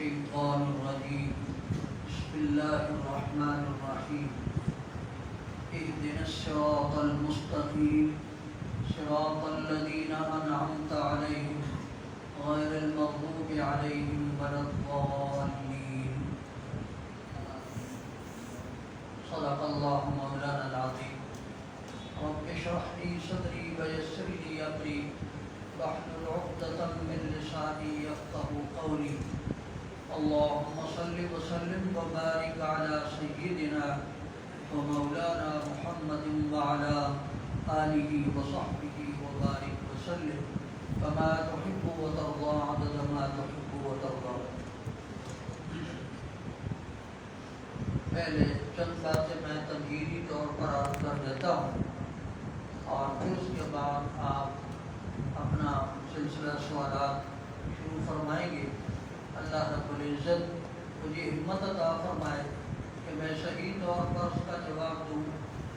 الشيطان الرجيم بسم الله الرحمن الرحيم اهدنا الصراط المستقيم صراط الذين أنعمت عليهم غير المغضوب عليهم ولا الضالين صدق الله مولانا العظيم رب اشرح لي صدري ويسر لي أمري واحلل عقدة من لساني يفقهوا قولي اللهم صل وسلم وبارك على سيدنا ومولانا محمد وعلى آله وصحبه وبارك وسلم كما تحب وترضى عدد ما تحب وترضى. پہلے چند باتیں میں تمہیدی طور پر عرض کر دیتا ہوں اور پھر اس کے بعد آپ اپنا سلسلہ سوالات شروع فرمائیں گے. اللہ رب العزت مجھے ہمت عطا فرمائے کہ میں صحیح طور پر اس کا جواب دوں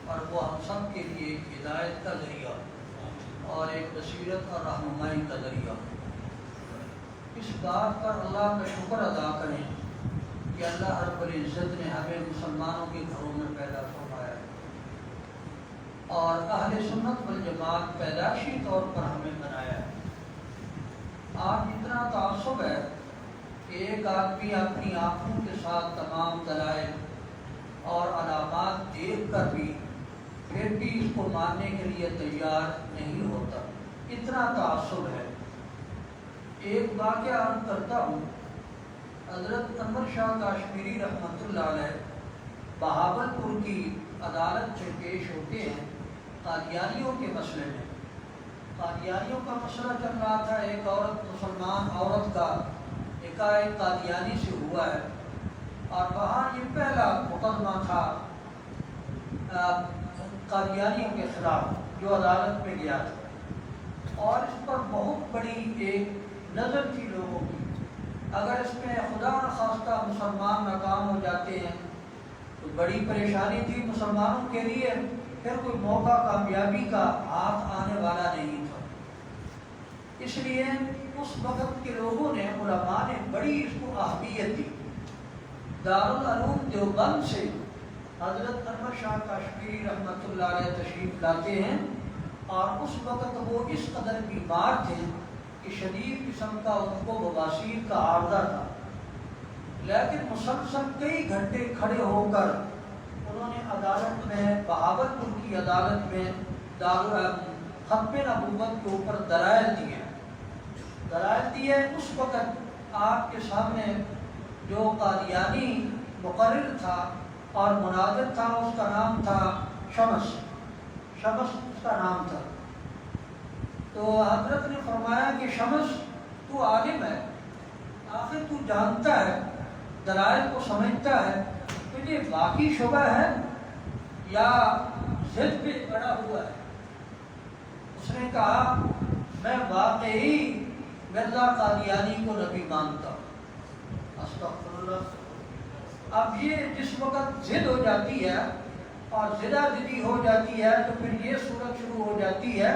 اور وہ ہم سب کے لیے ایک ہدایت کا ذریعہ اور ایک بصیرت اور رہنمائی کا ذریعہ. اس بات پر اللہ کا شکر ادا کریں کہ اللہ رب العزت نے ہمیں مسلمانوں کے گھروں میں پیدا فرمایا ہے اور اہل سنت والجماعت پیدائشی طور پر ہمیں بنایا ہے. آج اتنا تعصب ہے کہ ایک آدمی اپنی آنکھوں کے ساتھ تمام دلائل اور علامات دیکھ کر بھی پھر بھی اس کو ماننے کے لیے تیار نہیں ہوتا. اتنا تعصب ہے. ایک واقعہ عرض کرتا ہوں. حضرت انور شاہ کاشمیری رحمۃ اللہ علیہ بہاولپور کی عدالت سے پیش ہوتے ہیں قادیانیوں کے مسئلے میں. قادیانیوں کا مسئلہ چل رہا تھا. ایک عورت مسلمان عورت کا نکاح ایک قادیانی سے ہوا ہے اور وہاں یہ پہلا مقدمہ تھا قادیانیوں کے خلاف جو عدالت میں گیا تھا اور اس پر بہت بڑی ایک نظر تھی لوگوں کی. اگر اس میں خدا نخواستہ مسلمان ناکام ہو جاتے ہیں تو بڑی پریشانی تھی مسلمانوں کے لیے. پھر کوئی موقع کامیابی کا ہاتھ آنے والا نہیں تھا. اس لیے اس وقت کے لوگوں نے علماء نے بڑی اس کو اہمیت دی. دارالعلوم دیوبند سے حضرت انور شاہ کاشمیری رحمۃ اللہ علیہ تشریف لاتے ہیں اور اس وقت وہ اس قدر بیمار تھے کہ شدید قسم کا ان کو بواسیر کا عارضہ تھا. لیکن مسلسل کئی گھنٹے کھڑے ہو کر انہوں نے عدالت میں بہاولپور کی عدالت میں ختم نبوت کے اوپر دلائل دیے. اس وقت آپ کے سامنے جو قادیانی مقرر تھا اور مناظر تھا اس کا نام تھا شمس اس کا نام تھا. تو حضرت نے فرمایا کہ شمس تو عالم ہے, آخر تو جانتا ہے, دلائل کو سمجھتا ہے, تجھے باقی شبہ ہے یا ضد پہ اڑا ہوا ہے؟ اس نے کہا میں واقعی مرزا قادیانی کو نبی مانتا ہوں. استغفر اللہ. اب یہ جس وقت ضد ہو جاتی ہے اور زدہ زدی ہو جاتی ہے تو پھر یہ صورت شروع ہو جاتی ہے.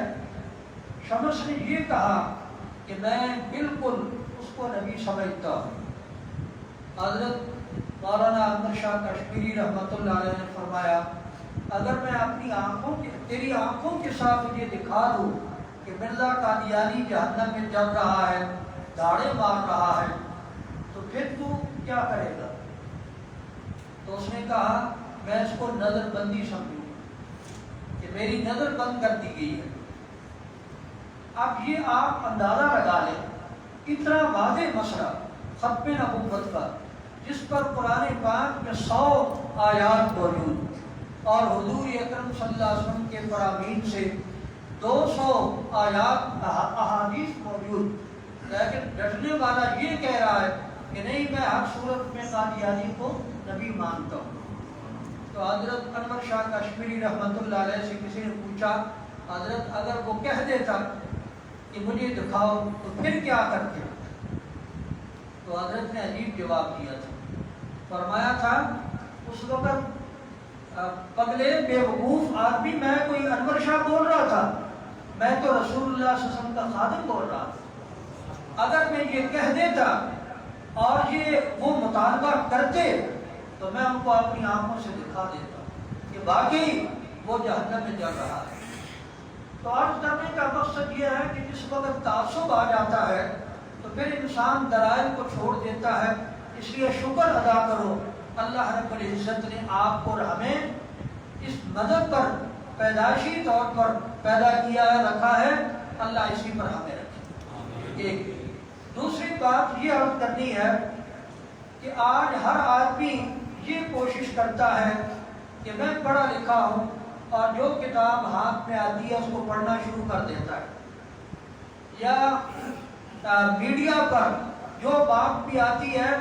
شمس نے یہ کہا کہ میں بالکل اس کو نبی سمجھتا ہوں. حضرت مولانا انور شاہ کشمیری رحمۃ اللہ علیہ نے فرمایا اگر میں اپنی تیری آنکھوں کے ساتھ تجھے دکھا دوں کہ مرزا قادیانی جہنم میں جل رہا ہے, داڑے مار رہا ہے, تو پھر تو کیا کرے گا؟ تو اس نے کہا میں اس کو نظر بندی سمجھوں کہ میری نظر بند کر دی گئی ہے. اب یہ آپ اندازہ لگا لیں اتنا واضح مسئلہ ختم نبوت کا جس پر قرآن پاک میں 100 آیات موجود اور حضور اکرم صلی اللہ علیہ وسلم کے فرامین سے 200 آیات احادیث موجود, لیکن ڈٹنے والا یہ کہہ رہا ہے کہ نہیں میں ہر صورت میں قادیانی کو نبی مانتا ہوں. تو حضرت انور شاہ کشمیری رحمۃ اللہ علیہ سے کسی نے پوچھا حضرت اگر وہ کہہ دیتا کہ مجھے دکھاؤ تو پھر کیا کرتے؟ تو حضرت نے عجیب جواب دیا تھا. فرمایا تھا اس وقت پگلے بیوقوف آدمی میں کوئی انور شاہ بول رہا تھا, میں تو رسول اللہ صلی اللہ علیہ وسلم کا خادم بول رہا تھا. اگر میں یہ کہہ دیتا اور یہ مطالبہ کرتے تو میں ان کو اپنی آنکھوں سے دکھا دیتا کہ واقعی وہ جہنم میں جل رہا ہے۔ تو عرض کرنے کا مقصد یہ ہے کہ جس وقت تعصب آ جاتا ہے تو پھر انسان دلائل کو چھوڑ دیتا ہے۔ اس لیے شکر ادا کرو، اللہ رب العزت نے آپ کو اور ہمیں اس مذہب پر پیدائشی طور پر پیدا کیا ہے، رکھا ہے، اللہ اسی پر ہمیں رکھے۔ ایک دوسری بات یہ عرض کرنی ہے کہ آج ہر آدمی یہ کوشش کرتا ہے کہ میں پڑھا لکھا ہوں اور جو کتاب ہاتھ میں آتی ہے اس کو پڑھنا شروع کر دیتا ہے، یا میڈیا پر جو بات بھی آتی ہے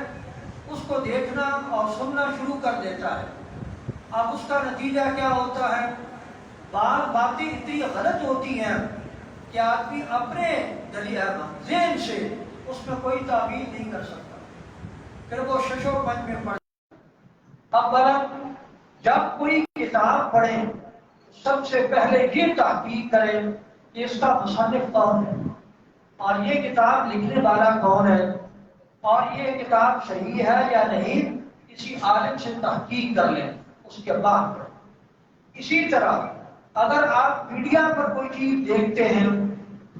اس کو دیکھنا اور سننا شروع کر دیتا ہے۔ اب اس کا نتیجہ کیا ہوتا ہے؟ باتیں اتنی غلط ہوتی ہیں کہ آدمی اپنے ذہن سے اس میں کوئی تعبیر نہیں کر سکتا، پھر وہ شش و پنج میں پڑھ۔ اب جب کوئی کتاب پڑھے سب سے پہلے یہ تحقیق کرے کہ اس کا مصنف کون ہے اور یہ کتاب لکھنے والا کون ہے اور یہ کتاب صحیح ہے یا نہیں، کسی عالم سے تحقیق کر لیں، اس کے بعد پڑھیں۔ اسی طرح اگر آپ میڈیا پر کوئی چیز دیکھتے ہیں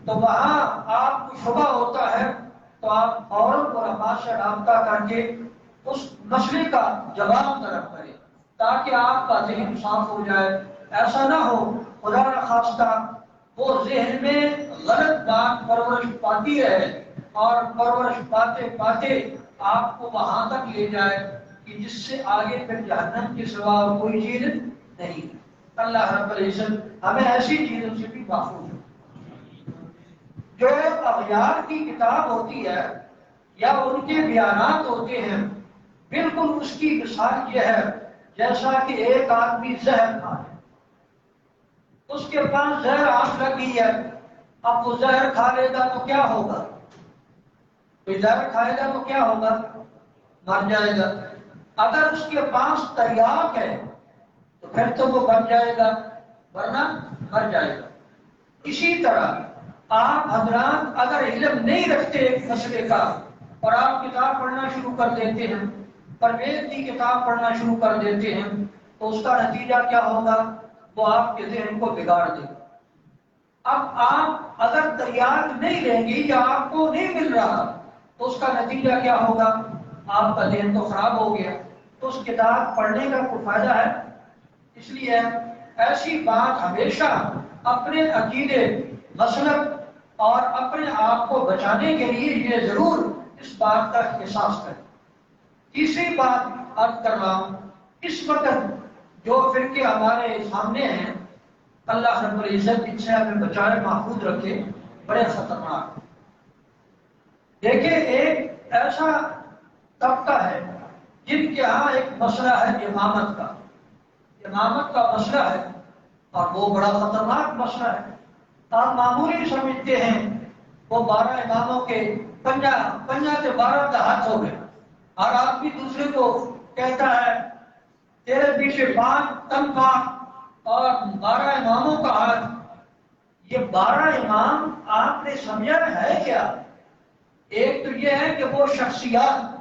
تو وہاں آپ کو شبہ ہوتا ہے تو آپ فوراً علماء سے رابطہ کر کے اس مسئلے کا جواب طلب کریں تاکہ آپ کا ذہن صاف ہو جائے۔ ایسا نہ ہو خدا نخواستہ وہ ذہن میں غلط بات پرورش پاتی رہے اور پرورش پاتے پاتے آپ کو وہاں تک لے جائے کہ جس سے آگے پھر جہنم کے سوا کوئی چیز نہیں۔ اللہ رب العزت ہمیں ایسی چیزوں سے بھی محفوظ ہے۔ جو اغیار کی کتاب ہوتی ہے یا ان کے بیانات ہوتے ہیں، بالکل اس کی مثال یہ ہے جیسا کہ ایک آدمی زہر کھا ہے، اس کے پاس زہر آنکھ لگی ہے، اب وہ زہر کھا لے گا تو کیا ہوگا؟ کوئی زہر کھائے گا تو کیا ہوگا؟ مر جائے گا۔ اگر اس کے پاس تریاق ہے تو پھر تو وہ بن جائے گا، ورنہ مر جائے گا۔ اسی طرح آپ حضرات اگر علم نہیں رکھتے ایک مسئلے کا اور آپ کتاب پڑھنا شروع کر دیتے ہیں، پرویز کی کتاب پڑھنا شروع کر دیتے ہیں، تو اس کا نتیجہ کیا ہوگا؟ وہ آپ کے ذہن کو بگاڑ دے گا۔ اب آپ اگر تریاق نہیں لیں گے یا آپ کو نہیں مل رہا تو اس کا نتیجہ کیا ہوگا؟ آپ کا ذہن تو خراب ہو گیا، تو اس کتاب پڑھنے کا کوئی فائدہ ہے؟ اس لیے ایسی بات ہمیشہ اپنے عقیدے، مسلک اور اپنے آپ کو بچانے کے لیے یہ ضرور اس بات کا احساس کریں۔ تیسری بات عرض کر رہا ہوں، اس وقت جو فرقے ہمارے سامنے ہیں، اللہ رب العزت ان سے ہمیں بچائے، محفوظ رکھے، بڑے خطرناک۔ دیکھیں ایک ایسا طبقہ ہے جن کے ہاں ایک مسئلہ ہے امامت کا، امامت کا مسئلہ ہے اور وہ بڑا خطرناک مسئلہ ہے۔ آپ معمولی سمجھتے ہیں وہ 12 اماموں کے پنجہ سے 12 کا ہاتھ ہو گئے، اور آپ بھی دوسرے کو کہتا ہے تیرے پیچھے 5 تنخواہ اور 12 اماموں کا ہاتھ۔ یہ 12 امام آپ نے سمجھا ہے کیا؟ ایک تو یہ ہے کہ وہ شخصیات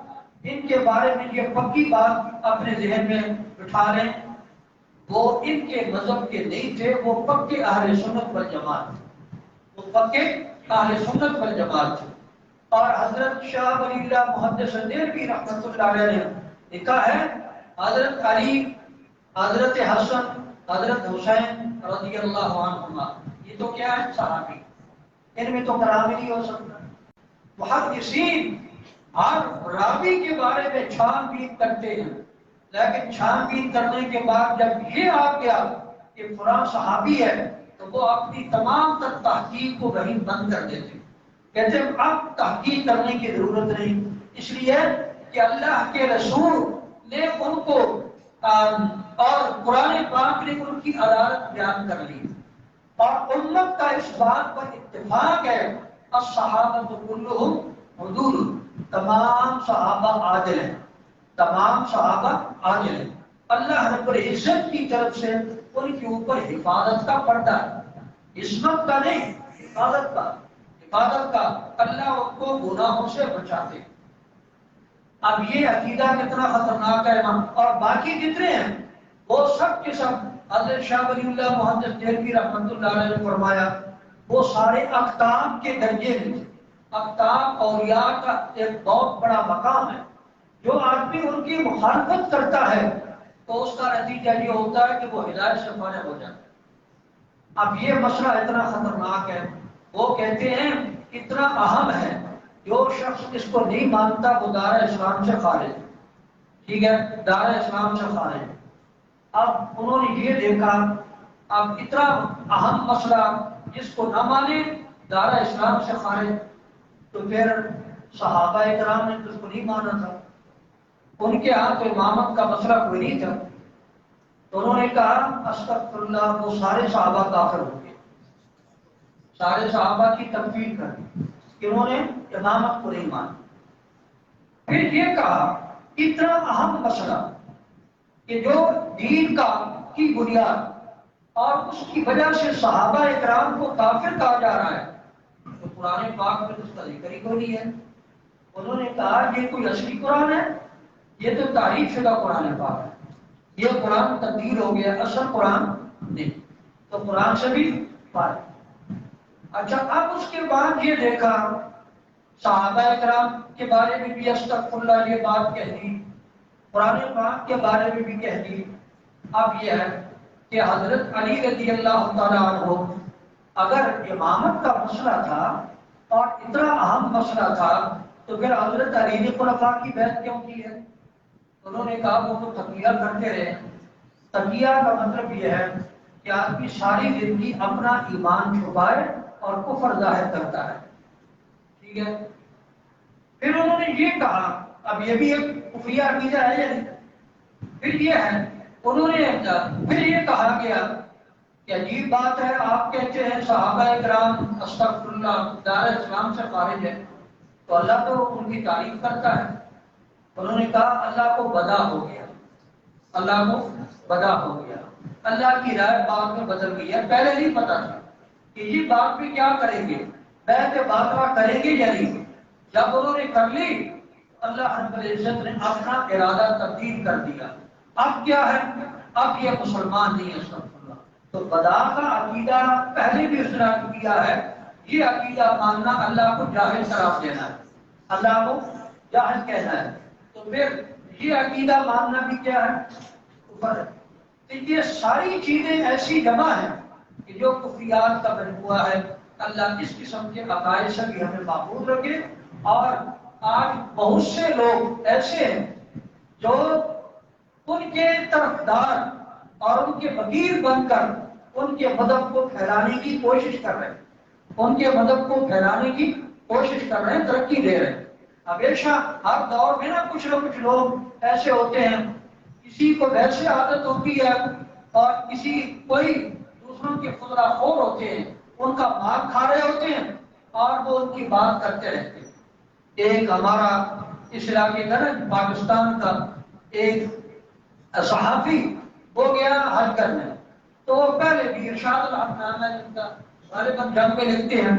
ان کے بارے میں یہ پکی بات اپنے ذہن میں بٹھا لیں، وہ ان کے مذہب کے نہیں تھے، وہ پکے اہل سنت والجماعت تھے، وہ پکے اہل سنت والجماعت تھے۔ اور حضرت شاہ ولی اللہ محدث دہلوی رحمۃ اللہ علیہ نے لکھا ہے حضرت علی، حضرت حسن، حضرت حسین رضی اللہ عنہما، یہ تو کیا ہے؟ صحابی، ان میں تو کلام نہیں ہو سکتا۔ محدثین ہر راوی کے بارے میں چھان بین کرتے ہیں، لیکن چھان بین کرنے کے بعد جب یہ آ گیا کہ فلاں صحابی ہے تو وہ اپنی تمام تر تحقیق کو وہیں بند کر دیتے، کہتے ہیں اب تحقیق کرنے کی ضرورت نہیں، اس لیے کہ اللہ کے رسول نے ان کو اور قرآن پاک نے ان کی عدالت بیان کر لی، اور امت کا اس بات پر اتفاق ہے الصحابۃ کلھم عدول، تمام صحابہ عادل ہیں، تمام صحابہ عادل ہیں۔ اللہ رب العزت کی طرف سے ان کے اوپر حفاظت کا پردہ ہے، عصمت کا نہیں، حفاظت کا، حفاظت کا۔ اللہ ان کو گناہوں سے بچاتے۔ اب یہ عقیدہ کتنا خطرناک ہے اور باقی جتنے ہیں وہ سب کے سب حضرت شاہ ولی اللہ محدث دہلوی رحمۃ اللہ علیہ نے فرمایا وہ سارے اقطاب کے درجے میں تھے۔ اقطاب اولیاء کا ایک بہت بڑا مقام ہے، جو آدمی ان کی مخالفت کرتا ہے تو اس کا نتیجہ یہ ہوتا ہے کہ وہ ہدایت سے فارغ ہو جاتا ہے۔ اب یہ مسئلہ اتنا خطرناک ہے، وہ کہتے ہیں اتنا اہم ہے، جو شخص اس کو نہیں مانتا وہ دار اسلام سے خارج ہے۔ ٹھیک ہے، دار اسلام سے خارج ہے۔ اب انہوں نے یہ دیکھا اب اتنا اہم مسئلہ جس کو نہ مانے دار اسلام سے خارج، تو پھر صحابہ کرام نے تو اس کو نہیں مانا تھا، ان کے ہاں تو امامت کا مسئلہ کوئی نہیں تھا، تو انہوں نے کہا استغفر اللہ، وہ سارے صحابہ کافر ہو گئے، سارے صحابہ کی تکفیر کر دی کہ انہوں نے امامت کو نہیں مانا۔ پھر یہ کہا اتنا اہم مسئلہ کہ جو دین کا کی بنیاد اور اس کی وجہ سے صحابہ اکرام کو کافر کہا جا رہا ہے، تو قرآن پاک میں تو اس کا ذکر ہی کوئی نہیں ہے۔ انہوں نے کہا یہ کوئی اصلی قرآن ہے؟ یہ تو تعریف شدہ قرآن پاک ہے، یہ قرآن تبدیل ہو گیا، اصل قرآن نہیں، تو قرآن سے بھی فارغ۔ اچھا، اب اس کے بعد یہ دیکھا صحابہ اکرام کے بارے میں بھی استغفر اللہ یہ بات کہہ دی، قرآن پاک کے بارے میں بھی کہہ دی۔ اب یہ ہے کہ حضرت علی رضی اللہ تعالیٰ عنہ اگر امامت کا مسئلہ تھا اور اتنا اہم مسئلہ تھا تو پھر حضرت علی نے خلفاء کی بیعت کیوں کی ہے؟ انہوں نے کہا وہ تو تقیہ کرتے رہے۔ تقیہ کا مطلب یہ ہے کہ آدمی ساری زندگی اپنا ایمان چھپائے اور کفر ظاہر کرتا ہے، ٹھیک ہے۔ پھر انہوں نے یہ کہا، اب یہ بھی ایک کفریہ عقیدہ ہے یا نہیں؟ پھر یہ ہے انہوں نے پھر یہ کہا گیا کہ عجیب بات ہے، آپ کہتے ہیں صحابہ اکرام استغفر اللہ دار اسلام سے خارج ہے، تو اللہ تو ان کی تعریف کرتا ہے۔ انہوں نے کہا اللہ کو بدا ہو گیا، اللہ کو بدا ہو گیا، اللہ کی رائے بعد میں بدل گئی ہے، پہلے نہیں پتا تھا کہ یہ بات بھی کیا کریں گے، بیعت باطلہ کریں گے یا نہیں۔ جب انہوں نے کر لی اللہ رب العزت نے اپنا ارادہ تبدیل کر دیا۔ اب کیا ہے؟ اب یہ مسلمان نہیں ہے، استغفر اللہ۔ تو بدا کا عقیدہ پہلے بھی اس نے کیا ہے، یہ عقیدہ ماننا اللہ کو جاہل قرار دینا ہے، اللہ کو جاہل کہنا ہے، تو پھر یہ عقیدہ ماننا بھی کیا ہے؟ کفر ہے۔ تو یہ ساری چیزیں ایسی جمع ہیں کہ جو کفریات کا بن ہوا ہے۔ اللہ اس قسم کے عقائد سے بھی ہمیں محفوظ رکھے۔ اور آج بہت سے لوگ ایسے ہیں جو ان کے طرفدار اور ان کے وکیل بن کر ان کے مذہب کو پھیلانے کی کوشش کر رہے ہیں، ان کے مذہب کو پھیلانے کی کوشش کر رہے ہیں، ترقی دے رہے ہیں۔ ہمیشہ ہر دور میں نا کچھ نہ کچھ لوگ ایسے ہوتے ہیں، کسی کو ویسے عادت ہوتی ہے اور کوئی دوسروں کے خطرہ خور ہوتے ہیں، ان کا مال کھا رہے ہوتے ہیں اور وہ ان کی بات کرتے رہتے ہیں۔ ایک ہمارا اس علاقے کا نا پاکستان کا ایک صحافی وہ گیا حج کرنے، تو وہ پہلے بھی ارشاد الحق نام ہے جن کا غالباً جنگ میں لکھتے ہیں،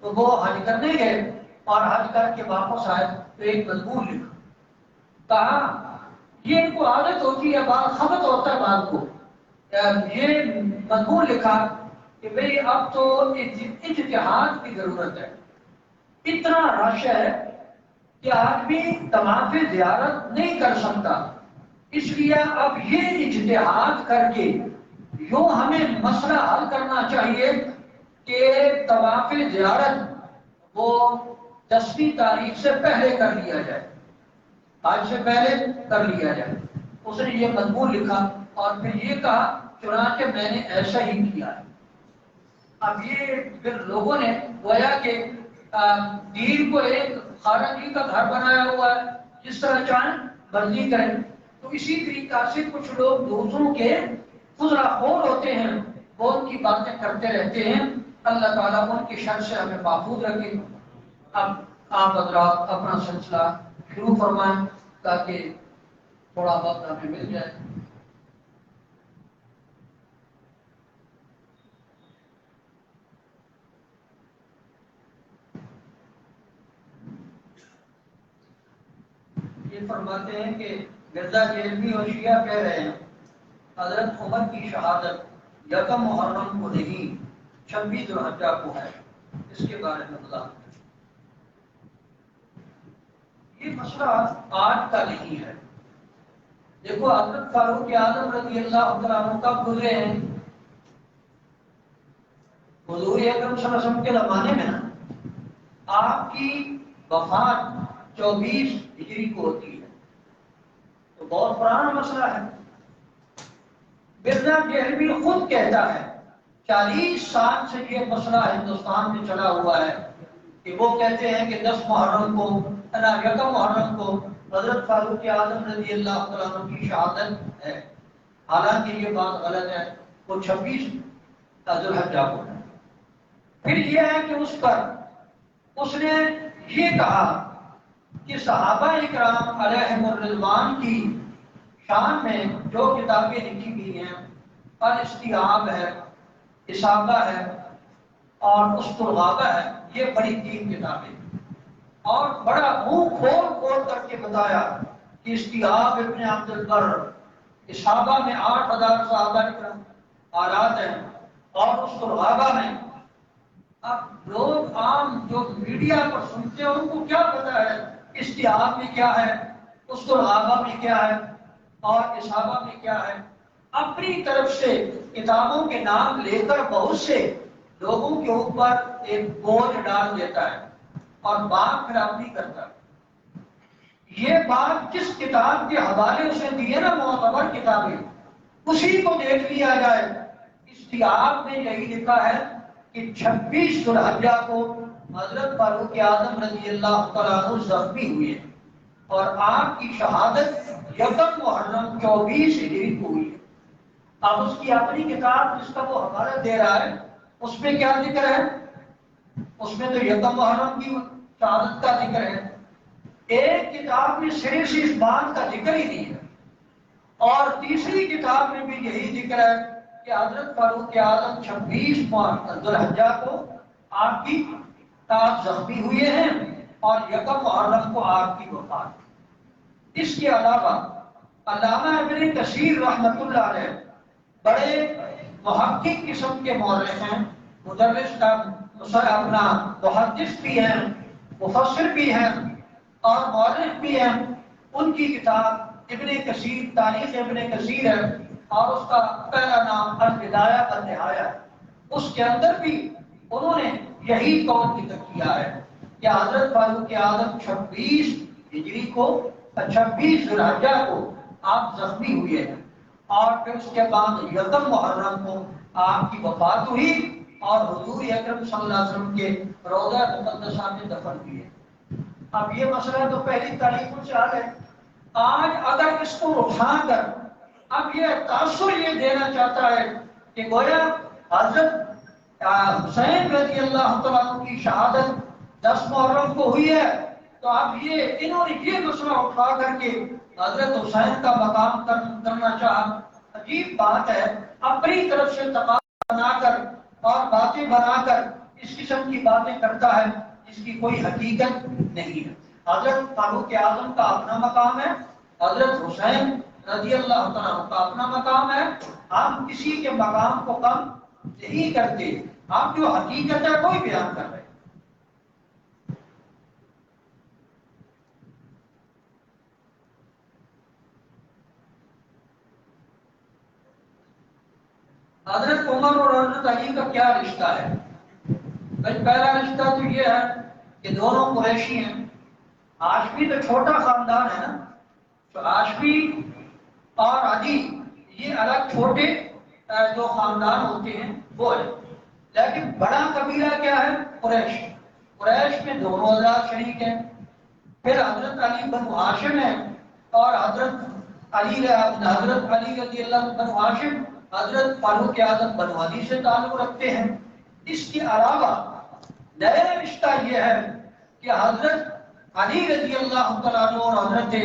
تو وہ حج کرنے گئے اور حج کر کے واپس آئے تو ایک مضمون لکھا، کہا یہ ان کو عادت ہوتی ہے، بات خبت ہوتا ہے بات کو، یہ مضمون لکھا کہ بھئی اب تو اجتہاد کی ضرورت ہے، اتنا رش ہے کہ آدمی طواف زیارت نہیں کر سکتا، اس لیے اب یہ اجتہاد کر کے یوں ہمیں مسئلہ حل کرنا چاہیے کہ طواف زیارت وہ 10ویں تاریخ سے پہلے کر لیا جائے، آج سے پہلے کر لیا جائے۔ اس نے یہ مضمون لکھا اور پھر یہ کہا چنانچہ میں نے ایسا ہی کیا ہے۔ اب یہ پھر لوگوں نے گویا کہ دین کو ایک خارجی کا گھر بنایا ہوا ہے، جس طرح چاہیں مرضی کریں، تو اسی طریقہ سے کچھ لوگ دوسروں کے خزرہ خور ہوتے ہیں، وہ ان کی باتیں کرتے رہتے ہیں۔ اللہ تعالیٰ ان کی شر سے ہمیں محفوظ رکھے۔ اب آپ حضرات اپنا سلسلہ شروع فرمائیں تاکہ تھوڑا وقت ہمیں مل جائے۔ یہ فرماتے ہیں کہ مرزا جیلوی اور شیعہ کہہ رہے ہیں حضرت عمر کی شہادت یکم محرم کو نہیں 26 ذوالحجہ کو ہے. اس کے بارے میں بتا. یہ مسئلہ آج کا نہیں ہے. دیکھو حضرت فاروق اعظم رضی اللہ تعالیٰ عنہ کب گزرے ہیں؟ حضور اکرم صلی اللہ علیہ وسلم کے زمانے میں نا آپ کی وفات 24 ہجری کو ہوتی ہے، تو بہت پرانا مسئلہ ہے. مرزا دہلوی خود کہتا ہے 40 سال سے یہ مسئلہ ہندوستان میں چلا ہوا ہے کہ وہ کہتے ہیں کہ 10 محرم کو یکم محرم کو حضرت فاروق اعظم رضی اللہ تعالیٰ عنہ کی شہادت ہے. حالانکہ یہ بات غلط ہے، وہ 26 ذوالحجہ کو ہے. پھر یہ ہے کہ اس نے یہ کہا کہ صحابہ اکرام علیہم الرضوان کی شان میں جو کتابیں لکھی گئی ہیں الاستیعاب ہے، اصابہ ہے اور اسطرغابہ ہے، یہ بڑی 3 کتابیں، اور بڑا منہ کھول کھول کر کے بتایا کہ استیعاب ابن عبد البر، اصابہ میں 8000 صحابہ اکرام آرات ہیں، اور اسطرغابہ میں. اب لوگ عام جو میڈیا پر سنتے ہیں ان کو کیا پتا ہے استیعاب میں کیا ہے، اسطرغابہ میں کیا ہے اور اصابہ میں کیا ہے. اپنی طرف سے کتابوں کے نام لے کر بہت سے لوگوں کے اوپر ایک بوجھ ڈال دیتا ہے اور بات خراب نہیں کرتا. یہ بات جس کتاب کے حوالے سے دیے نا معتبر کتابیں اسی کو دیکھ لیا جائے. استیعاب میں یہی لکھا ہے کہ 26 ذوالحجہ کو حضرت فاروق اعظم رضی اللہ تعالیٰ عنہ زخمی ہوئے اور آپ کی شہادت یکم محرم 24 ہجری کو ہوئی ہے. اب اس کی اپنی کتاب جس کا وہ حوالہ دے رہا ہے اس میں کیا ذکر ہے؟ اس میں تو یکم محرم کی شہادت کا ذکر ہے. ایک کتاب میں صرف اس بات کا ذکر ہی نہیں ہے، اور تیسری کتاب میں بھی یہی ذکر ہے کہ حضرت فاروق اعظم 26 ذوالحجہ کو آپ کی زخمی ہوئے ہیں اور یکم محرم کو آپ کی وفات. اس کے علاوہ علامہ ابن کثیر رحمۃ اللہ علیہ بڑے محقق قسم کے مورخ ہیں، مدرس کا اپنا محدث بھی ہیں، مفسر بھی ہیں اور مورخ بھی ہیں. ان کی کتاب ابن کثیر، تاریخ ابن کثیر ہے اور اس کا پہلا نام البدایہ والنہایہ. اس کے اندر بھی انہوں نے یہی قول ذکر کیا ہے کہ حضرت فاروق اعظم 26 ہجری کو 26 ذوالحجہ کو آپ زخمی ہوئے ہیں اور پھر اس کے بعد یکم محرم کو آپ کی وفات ہوئی اور حضور اکرم صلی اللہ علیہ وسلم کے روضہ مقدسہ میں دفن ہوئے. اب یہ مسئلہ تو پہلی تاریخوں سے آ گئے. آج اگر اس کو اٹھا کر اب یہ تاثر یہ دینا چاہتا ہے کہ گویا حضرت حسین رضی اللہ تعالیٰ کی شہادت 10 محرم کو ہوئی ہے، تو اب یہ انہوں نے یہ مسئلہ اٹھا کر کے حضرت حسین کا مقام کرنا چاہا. عجیب بات ہے، اپنی طرف سے تقاضا بنا کر اور باتیں بنا کر اس قسم کی باتیں کرتا ہے جس کی کوئی حقیقت نہیں ہے. حضرت فاروق اعظم کا اپنا مقام ہے، حضرت حسین رضی اللہ تعالیٰ کا اپنا مقام ہے. ہم کسی کے مقام کو کم نہیں کرتے، آپ جو حقیقت ہے کوئی بیان کر رہے ہیں. حضرت عمر اور حضرت علی کا کیا رشتہ ہے؟ پہلا رشتہ تو یہ ہے کہ دونوں قریشی ہیں. ہاشمی تو چھوٹا خاندان ہے نا، تو ہاشمی اور علی یہ الگ چھوٹے جو خاندان ہوتے ہیں وہ ہے. لیکن بڑا قبیلہ کیا ہے؟ قریش. قریش میں دونوں حضرات شریک ہیں. پھر حضرت علی بنو ہاشم ہے اور حضرت علی رضی اللہ بنو ہاشم حضرت فاروق اعظم بنو علی سے تعلق رکھتے ہیں. اس کے علاوہ نیا رشتہ یہ ہے کہ حضرت علی رضی اللہ تعالیٰ عنہ اور حضرت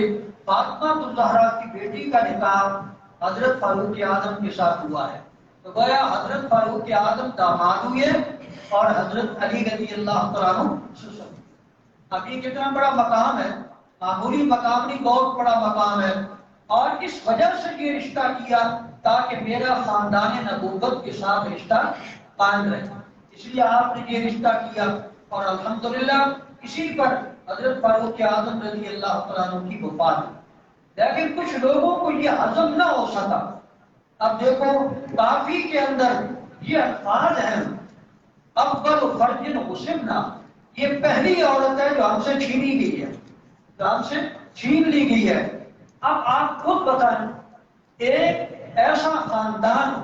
فاطمہ الزہرا کی بیٹی کا نکاح حضرت فاروق اعظم کے ساتھ ہوا ہے. تو گویا حضرت فاروق اعظم داماد ہوئے اور حضرت علی رضی اللہ تعالیٰ عنہ سسر. اب یہ کتنا بڑا مقام ہے معمولی مقام نہیں، بہت بڑا مقام ہے، اور اس وجہ سے یہ رشتہ کیا تاکہ میرا خاندان نبوت کے ساتھ رشتہ قائم رہے، اس لیے آپ نے یہ رشتہ کیا، اور الحمدللہ اسی پر حضرت فاروق اعظم رضی اللہ تعالیٰ عنہ کی وفات ہے۔ لیکن کچھ لوگوں کو یہ ہضم نہ ہو سکا۔ اب دیکھو کافی کے اندر یہ الفاظ ہیں، اول فرج حسنہ، یہ پہلی عورت ہے جو ہم سے چھینی گئی ہے، جو ہم سے چھین لی گئی ہے۔ اب آپ خود بتائیں، ایک ایسا خاندان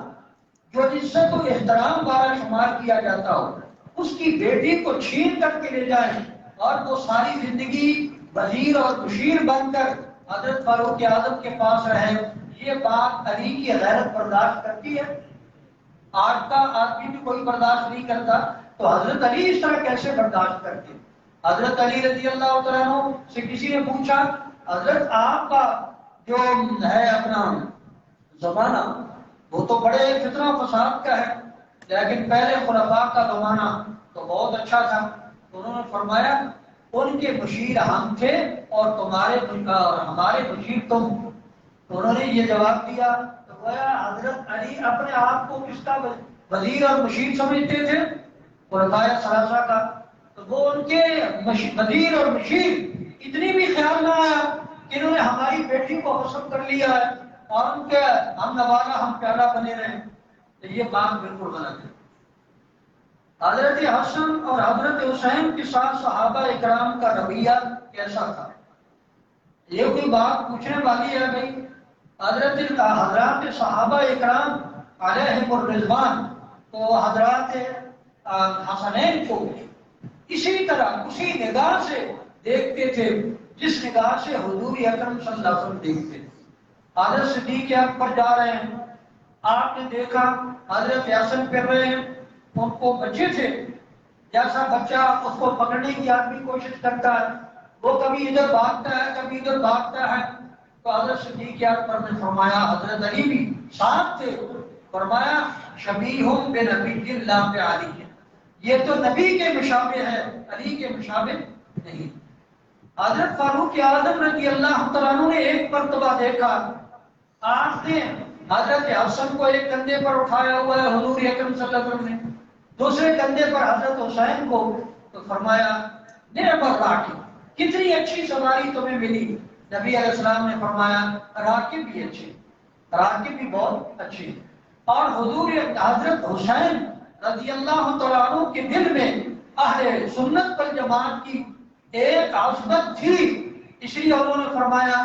جو عزت و احترام والا شمار کیا جاتا ہو، اس کی بیٹی کو چھین کر کے لے جائیں اور وہ ساری زندگی وزیر اور مشیر بن کر حضرت فاروق اعظم کے پاس رہے، یہ بات علی کی غیرت برداشت کرتی ہے؟ آج کا آدمی بھی کوئی برداشت نہیں کرتا، تو حضرت علی اس طرح کیسے برداشت کرتے؟ حضرت علی رضی اللہ تعالیٰ عنہ سے کسی نے پوچھا، حضرت آپ کا جو ہے اپنا زمانہ وہ تو بڑے فتنہ فساد کا ہے، لیکن پہلے خلفاء کا زمانہ تو بہت اچھا تھا۔ تو انہوں نے فرمایا ان کے مشیر ہم تھے اور ہمارے مشیر تم۔ تو انہوں نے یہ جواب دیا، تو گویا حضرت علی اپنے آپ کو کس کا وزیر اور مشیر سمجھتے تھے؟ خلفائے ثلاثہ کا۔ تو وہ ان کے وزیر اور مشیر اتنی بھی خیال نہ آیا کہ انہوں نے ہماری بیٹی کو غصب کر لیا ہے اور ان کے ہم نوازا ہم پیارا بنے رہے، تو یہ بات بالکل غلط ہے۔ حضرت حسن اور حضرت حسین کے ساتھ صحابہ اکرام کا رویہ کیسا تھا؟ یہ کوئی بات پوچھنے والی ہے بھائی؟ حضرات صحابہ اکرام علیہم الرضوان تو حضرات حسنین کو اسی طرح اسی نگاہ سے دیکھتے تھے جس نگاہ سے حضور اکرم صلی اللہ علیہ وسلم دیکھتے تھے۔ حضرت صدیق اکبر جا رہے ہیں، آپ نے دیکھا حضرت حسن پھر رہے ہیں، ان کو بچے تھے، جیسا بچہ اس کو پکڑنے کی آدمی کوشش کرتا ہے، وہ کبھی ادھر بھاگتا ہے کبھی ادھر بھاگتا ہے، تو حضرت صدیق اکبر نے فرمایا، حضرت علی بھی ساتھ تھے، فرمایا شبیہم بنبی اللہ علی، یہ تو نبی کے مشابہ ہے، علی کے مشابہ نہیں۔ حضرت فاروق اعظم رضی اللہ تعالیٰ عنہ نے ایک مرتبہ دیکھا، آپ نے حضرت حسن کو ایک کندھے پر اٹھایا ہوا ہے حضور اکرم صلی اللہ علیہ وسلم نے، دوسرے کندھے پر حضرت حسین کو، تو فرمایا نعم الراکب، کتنی اچھی سواری تمہیں ملی۔ نبی علیہ السلام نے فرمایا راکب بھی اچھے، راکب بھی بہت اچھے۔ اور حضور حضرت حسین رضی اللہ تعالیٰ عنہ کے دل میں اہل سنت والجماعت کی ایک عظمت تھی، اس لیے انہوں نے فرمایا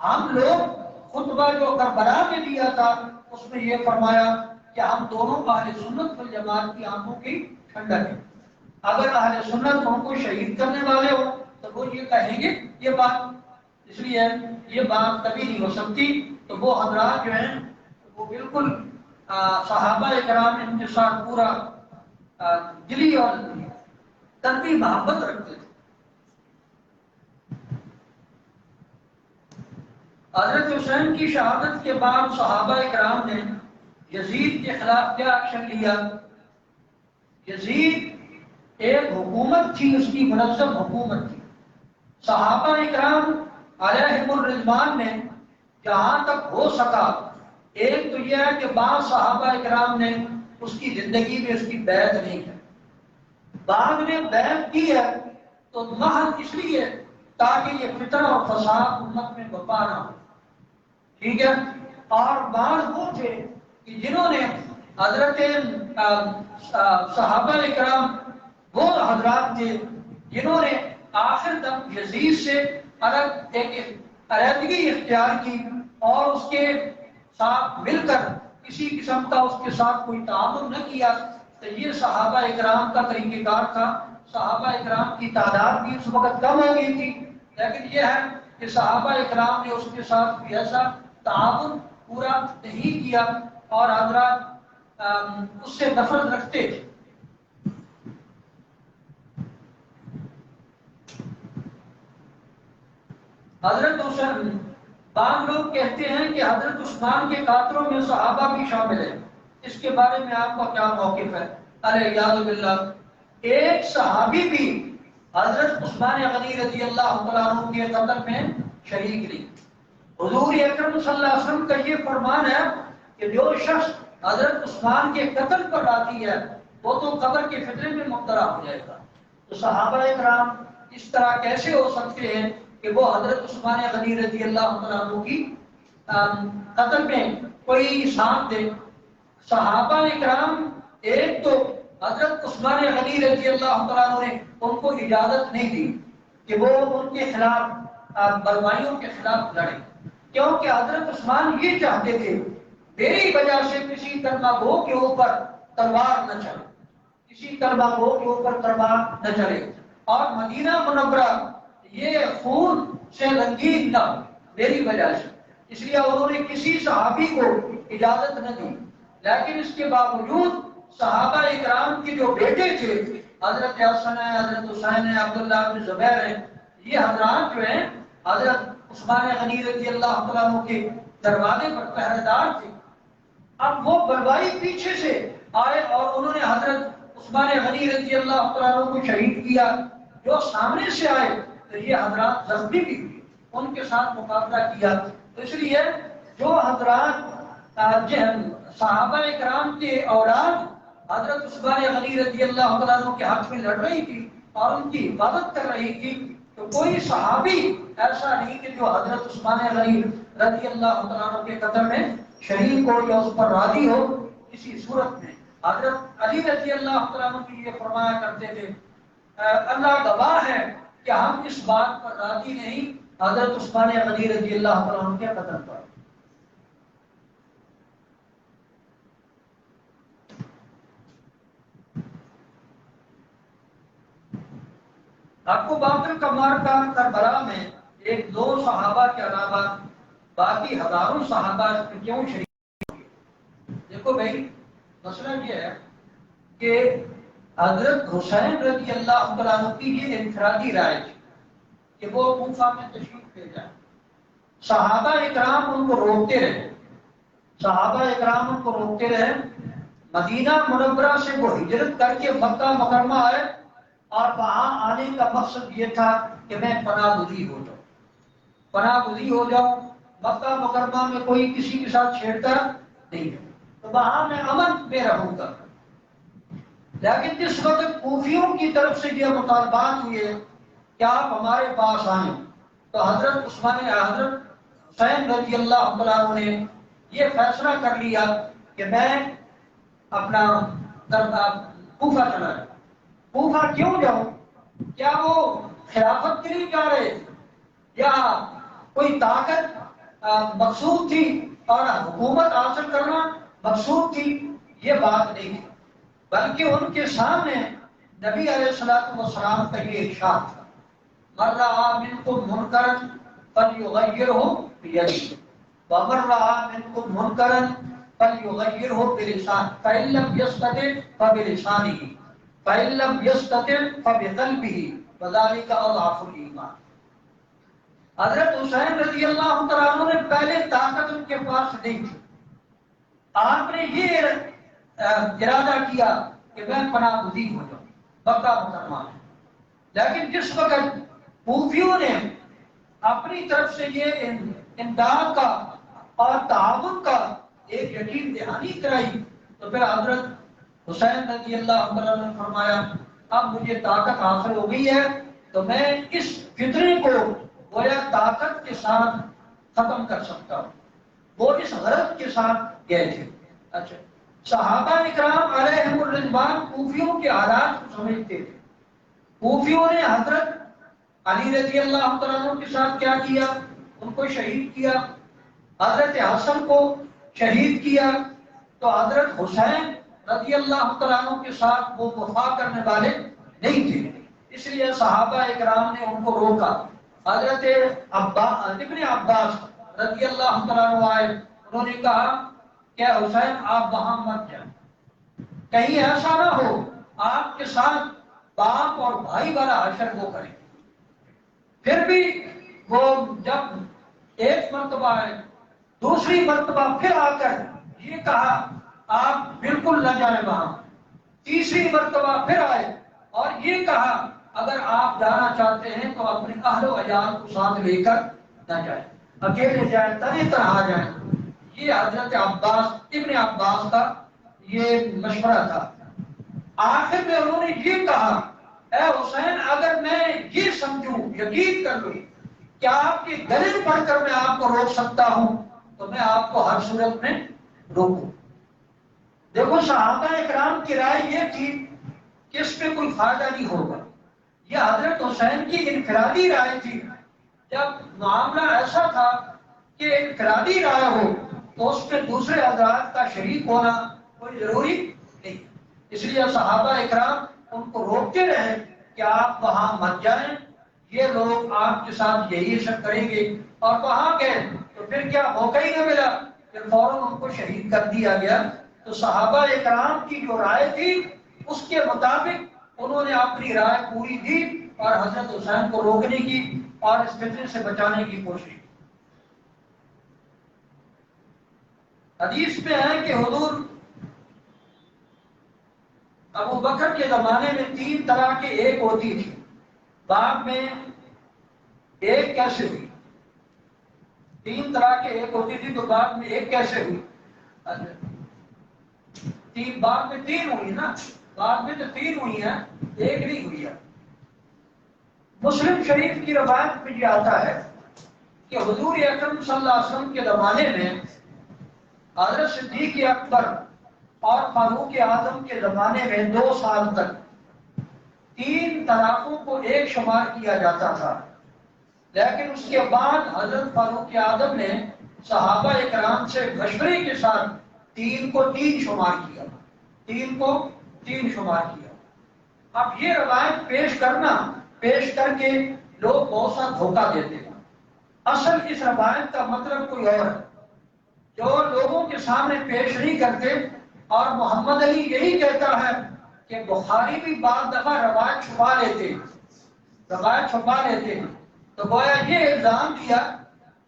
ہم لوگ خطبہ جو کربلا میں دیا تھا اس میں یہ فرمایا کہ ہم دونوں اہل سنت والجماعت کی آنکھوں کی ٹھنڈک ہے، اگر اہل سنت ان کو شہید کرنے والے ہو تو وہ یہ کہیں گے یہ بات، اس لیے یہ بات کبھی نہیں ہو سکتی۔ تو وہ حضرات جو ہیں وہ بالکل صحابہ کرام ان کے ساتھ پورا دلی اور قلبی محبت رکھتے تھے۔ حضرت حسین کی شہادت کے بعد صحابہ کرام نے یزید کے خلاف کیا ایکشن لیا؟ یزید ایک حکومت تھی، اس کی منظم حکومت تھی، صحابہ کرام علیہم الرضوان نے جہاں تک ہو سکا، ایک تو یہ ہے کہ بعض صحابہ کرام نے اس کی زندگی میں اس کی بیعت نہیں کی، بعض نے بیعت کی ہے تو محض اس لیے تاکہ یہ فتنہ اور فساد امت میں برپا نہ ہو، ٹھیک ہے۔ اور بعض وہ تھے کہ جنہوں نے حضرت صحابہ کرام وہ حضرات تھے جنہوں نے آخر تک یزید سے الگ ایک علیحدگی اختیار کی اور اس کے ساتھ مل کر کسی قسم کا اس کے ساتھ کوئی تعاون نہ کیا، تو یہ صحابہ اکرام کا طریقہ کار تھا۔ صحابہ اکرام کی تعداد بھی اس وقت کم ہو گئی تھی، لیکن یہ ہے کہ صحابہ اکرام نے اس کے ساتھ بھی ایسا تعاون پورا نہیں کیا اور حضرات اس سے نفرت رکھتے تھے۔ حضرت حسین، بعض لوگ کہتے ہیں کہ حضرت عثمان کے قاتلوں میں صحابہ بھی شامل ہیں، اس کے بارے میں آپ کا کیا موقف ہے؟ علیہ باللہ، ایک صحابی بھی حضرت عثمان غنی رضی اللہ تعالیٰ عنہ کے قتل میں شریک نہیں. حضور اکرم صلی اللہ علیہ وسلم کا یہ فرمان ہے کہ جو شخص حضرت عثمان کے قتل پر راضی ہے وہ تو قبر کے فتنے میں مبتلا ہو جائے گا. تو صحابہ کرام اس طرح کیسے ہو سکتے ہیں کہ وہ حضرت عثمان غنی رضی اللہ تعالیٰ عنہ کی قتل میں کوئی ساتھ دے؟ صحابہ کرام ایک تو حضرت عثمان غنی رضی اللہ تعالیٰ عنہ نے ان کو اجازت نہیں دی کہ وہ ان کے خلاف بربائیوں کے خلاف لڑیں، کیونکہ حضرت عثمان یہ چاہتے تھے میری وجہ سے کسی کلمہ گو کے اوپر تلوار نہ چلے، کسی کلمہ گو کے اوپر تلوار نہ چلے، اور مدینہ منورہ یہ خون سے رنگین نہ ہو میری وجہ سے. اس لیے انہوں نے کسی صحابی کو اجازت نہ دی. لیکن اس کے باوجود صحابہ اکرام کے جو بیٹے تھے حضرت حسن ہے، حضرت حسین ہے، عبداللہ بن زبیر ہے، یہ حضرات جو ہیں حضرت عثمان غنی رضی اللہ تعالیٰ عنہ کے دروازے پر پہرے دار تھے. اب وہ بلوائی پیچھے سے آئے اور انہوں نے حضرت عثمان غنی رضی اللہ تعالیٰ عنہ کو شہید کیا. جو سامنے سے آئے تو یہ حضرات زخمی بھی ہوئے، ان کے ساتھ مقابلہ کیا. تو اس لیے جو حضرات صحابہ کرام کے اولاد حضرت عثمان غنی رضی اللہ تعالیٰ عنہ کے حق میں لڑ رہی تھی اور ان کی حفاظت کر رہی تھی، تو کوئی صحابی ایسا نہیں کہ جو حضرت عثمان غنی رضی اللہ تعالیٰ عنہ کے قتل میں شریک ہو یا اس پر راضی ہو کسی صورت میں. حضرت علی رضی اللہ تعالیٰ عنہ کی یہ فرمایا کرتے تھے اللہ گواہ ہے کہ ہم اس بات پر راضی نہیں حضرت عثمان غنی رضی اللہ تعالیٰ عنہ کے قتل پر. آپ کو باطل کا مارکا کربلا میں ایک دو صحابہ کے علاوہ باقی ہزاروں صحابہ کیوں شریک ہوئے؟ دیکھو بھائی مسئلہ یہ ہے کہ حضرت حسین رضی اللہ تعالیٰ عنہ کی یہ انفرادی رائے تھی کہ وہ کوفہ میں تشریف لے جائیں. صحابہ اکرام ان کو روکتے رہے، صحابہ اکرام ان کو روکتے رہے. مدینہ منورہ سے وہ ہجرت کر کے مکہ مکرمہ آئے اور وہاں آنے کا مقصد یہ تھا کہ میں پناہ گزین ہو جاؤں، پناہ گزین ہو جاؤں. مکہ مکرمہ میں کوئی کسی کے ساتھ چھیڑتا نہیں ہے تو وہاں میں امن میں رہوں گا. لیکن جس وقت کوفیوں کی طرف سے یہ مطالبات ہوئے کہ آپ ہمارے پاس آئیں تو حضرت حسین رضی اللہ تعالیٰ عنہ نے یہ فیصلہ کر لیا کہ میں اپنا کوفہ چلا جاؤں. کوفہ کیوں جاؤں؟ کیا وہ خلافت کے لیے جا رہے تھے یا کوئی طاقت مقصود تھی اور حکومت حاصل کرنا مقصود تھی؟ یہ بات نہیں تھی، بلکہ ان کے سامنے نبی علیہ الصلوۃ والسلام کا یہ ارشاد تھا من رأى منکم منکرا فلیغیرہ بیدہ ومن رأى منکم منکرا فلیغیرہ بلسانہ فإن لم یستطع فبلسانہ فإن لم یستطع فبقلبہ وذلک اضعف الایمان. حضرت حسین رضی اللہ تعالیٰ عنہ نے پہلے طاقت ان کے پاس نہیں تھی، آپ نے یہ ارادہ کیا کہ میں پناہ گزین ہو جاؤں مکہ مکرمہ میں. لیکن جس وقت کوفیوں نے اپنی طرف سے یہ امداد کا اور تعاون کا ایک یقین دہانی کرائی تو پھر حضرت حسین رضی اللہ عنہ نے فرمایا اب مجھے طاقت حاصل ہو گئی ہے تو میں اس فتنے کو گویا طاقت کے ساتھ ختم کر سکتا ہوں. وہ اس غرض کے ساتھ گئے تھے. اچھا، صحابہ اکرام علیہم الرضوان کوفیوں کے حالات کو سمجھتے تھے. کوفیوں نے حضرت علی رضی اللہ تعالیٰ عنہ کے ساتھ کیا کیا؟ ان کو شہید کیا. حضرت حسن کو شہید کیا. تو حضرت حسین رضی اللہ تعالیٰ عنہ کے ساتھ وہ وفا کرنے والے نہیں تھے، اس لیے صحابہ اکرام نے ان کو روکا. حضرت ابن عباس رضی اللہ تعالیٰ عنہ آئے، انہوں نے کہا کہ حسین آپ وہاں مت جائیں، کہیں ایسا نہ ہو آپ کے ساتھ باپ اور بھائی والا حشر وہ کریں. پھر بھی وہ جب ایک مرتبہ آئے، دوسری مرتبہ پھر آ کر یہ کہا آپ بالکل نہ جائیں وہاں. تیسری مرتبہ پھر آئے اور یہ کہا اگر آپ جانا چاہتے ہیں تو اپنے اہل و عیال کو ساتھ لے کر نہ جائیں، اکیلے جائیں، طرح طرح آ جائیں۔ یہ حضرت عباس ابن عباس کا یہ مشورہ تھا۔ آخر میں انہوں نے یہ کہا، اے حسین اگر میں یہ سمجھوں، یقین کر لوں کہ آپ کے گلے پڑھ کر میں آپ کو روک سکتا ہوں تو میں آپ کو ہر صورت میں روکوں۔ دیکھو صحابہ اکرام کی رائے یہ تھی کہ اس میں کوئی فائدہ نہیں ہوگا، یہ حضرت حسین کی انفرادی رائے تھی۔ جب معاملہ ایسا تھا کہ انفرادی رائے ہو تو اس میں دوسرے حضرات کا شریک ہونا کوئی ضروری نہیں، اس لیے صحابہ اکرام ان کو روکتے رہے کہ آپ وہاں مت جائیں، یہ لوگ آپ کے ساتھ یہی شک کریں گے، اور وہاں گئے تو پھر کیا موقع ہی نہ ملا، پھر فوراً ان کو شہید کر دیا گیا۔ تو صحابہ اکرام کی جو رائے تھی اس کے مطابق انہوں نے اپنی رائے پوری دی اور حضرت حسین کو روکنے کی اور اس فتنے سے بچانے کی کوشش کی۔ حدیث میں ہے کہ حضور ابو بکر کے زمانے میں 3 طرح کے ایک ہوتی تھی، بعد میں ایک کیسے ہوئی؟ 3 طرح کے ایک ہوتی تھی تو بعد میں ایک کیسے ہوئی؟ بعد میں 3 ہوئی نا، بعد میں تو 3 ہوئی ہیں، ایک نہیں ہوئی ہے۔ مسلم شریف کی روایت میں یہ آتا ہے کہ حضور اکرم صلی اللہ علیہ وسلم کے زمانے میں حضرت صدیق اکبر اور فاروق اعظم کے زمانے میں 2 سال تک 3 طلاقوں کو ایک شمار کیا جاتا تھا، لیکن اس کے بعد حضرت فاروق اعظم نے صحابہ اکرام سے مشورے کے ساتھ 3 کو 3 شمار کیا، 3 کو 3 شمار کیا۔ اب یہ روایت پیش کر کے لوگ بہت سا دھوکہ دیتے ہیں۔ اصل اس روایت کا مطلب کوئی اور ہے جو لوگوں کے سامنے پیش نہیں کرتے، اور محمد علی یہی کہتا ہے کہ بخاری بھی بعض دفعہ روایت چھپا لیتے ہیں، تو گویا یہ الزام کیا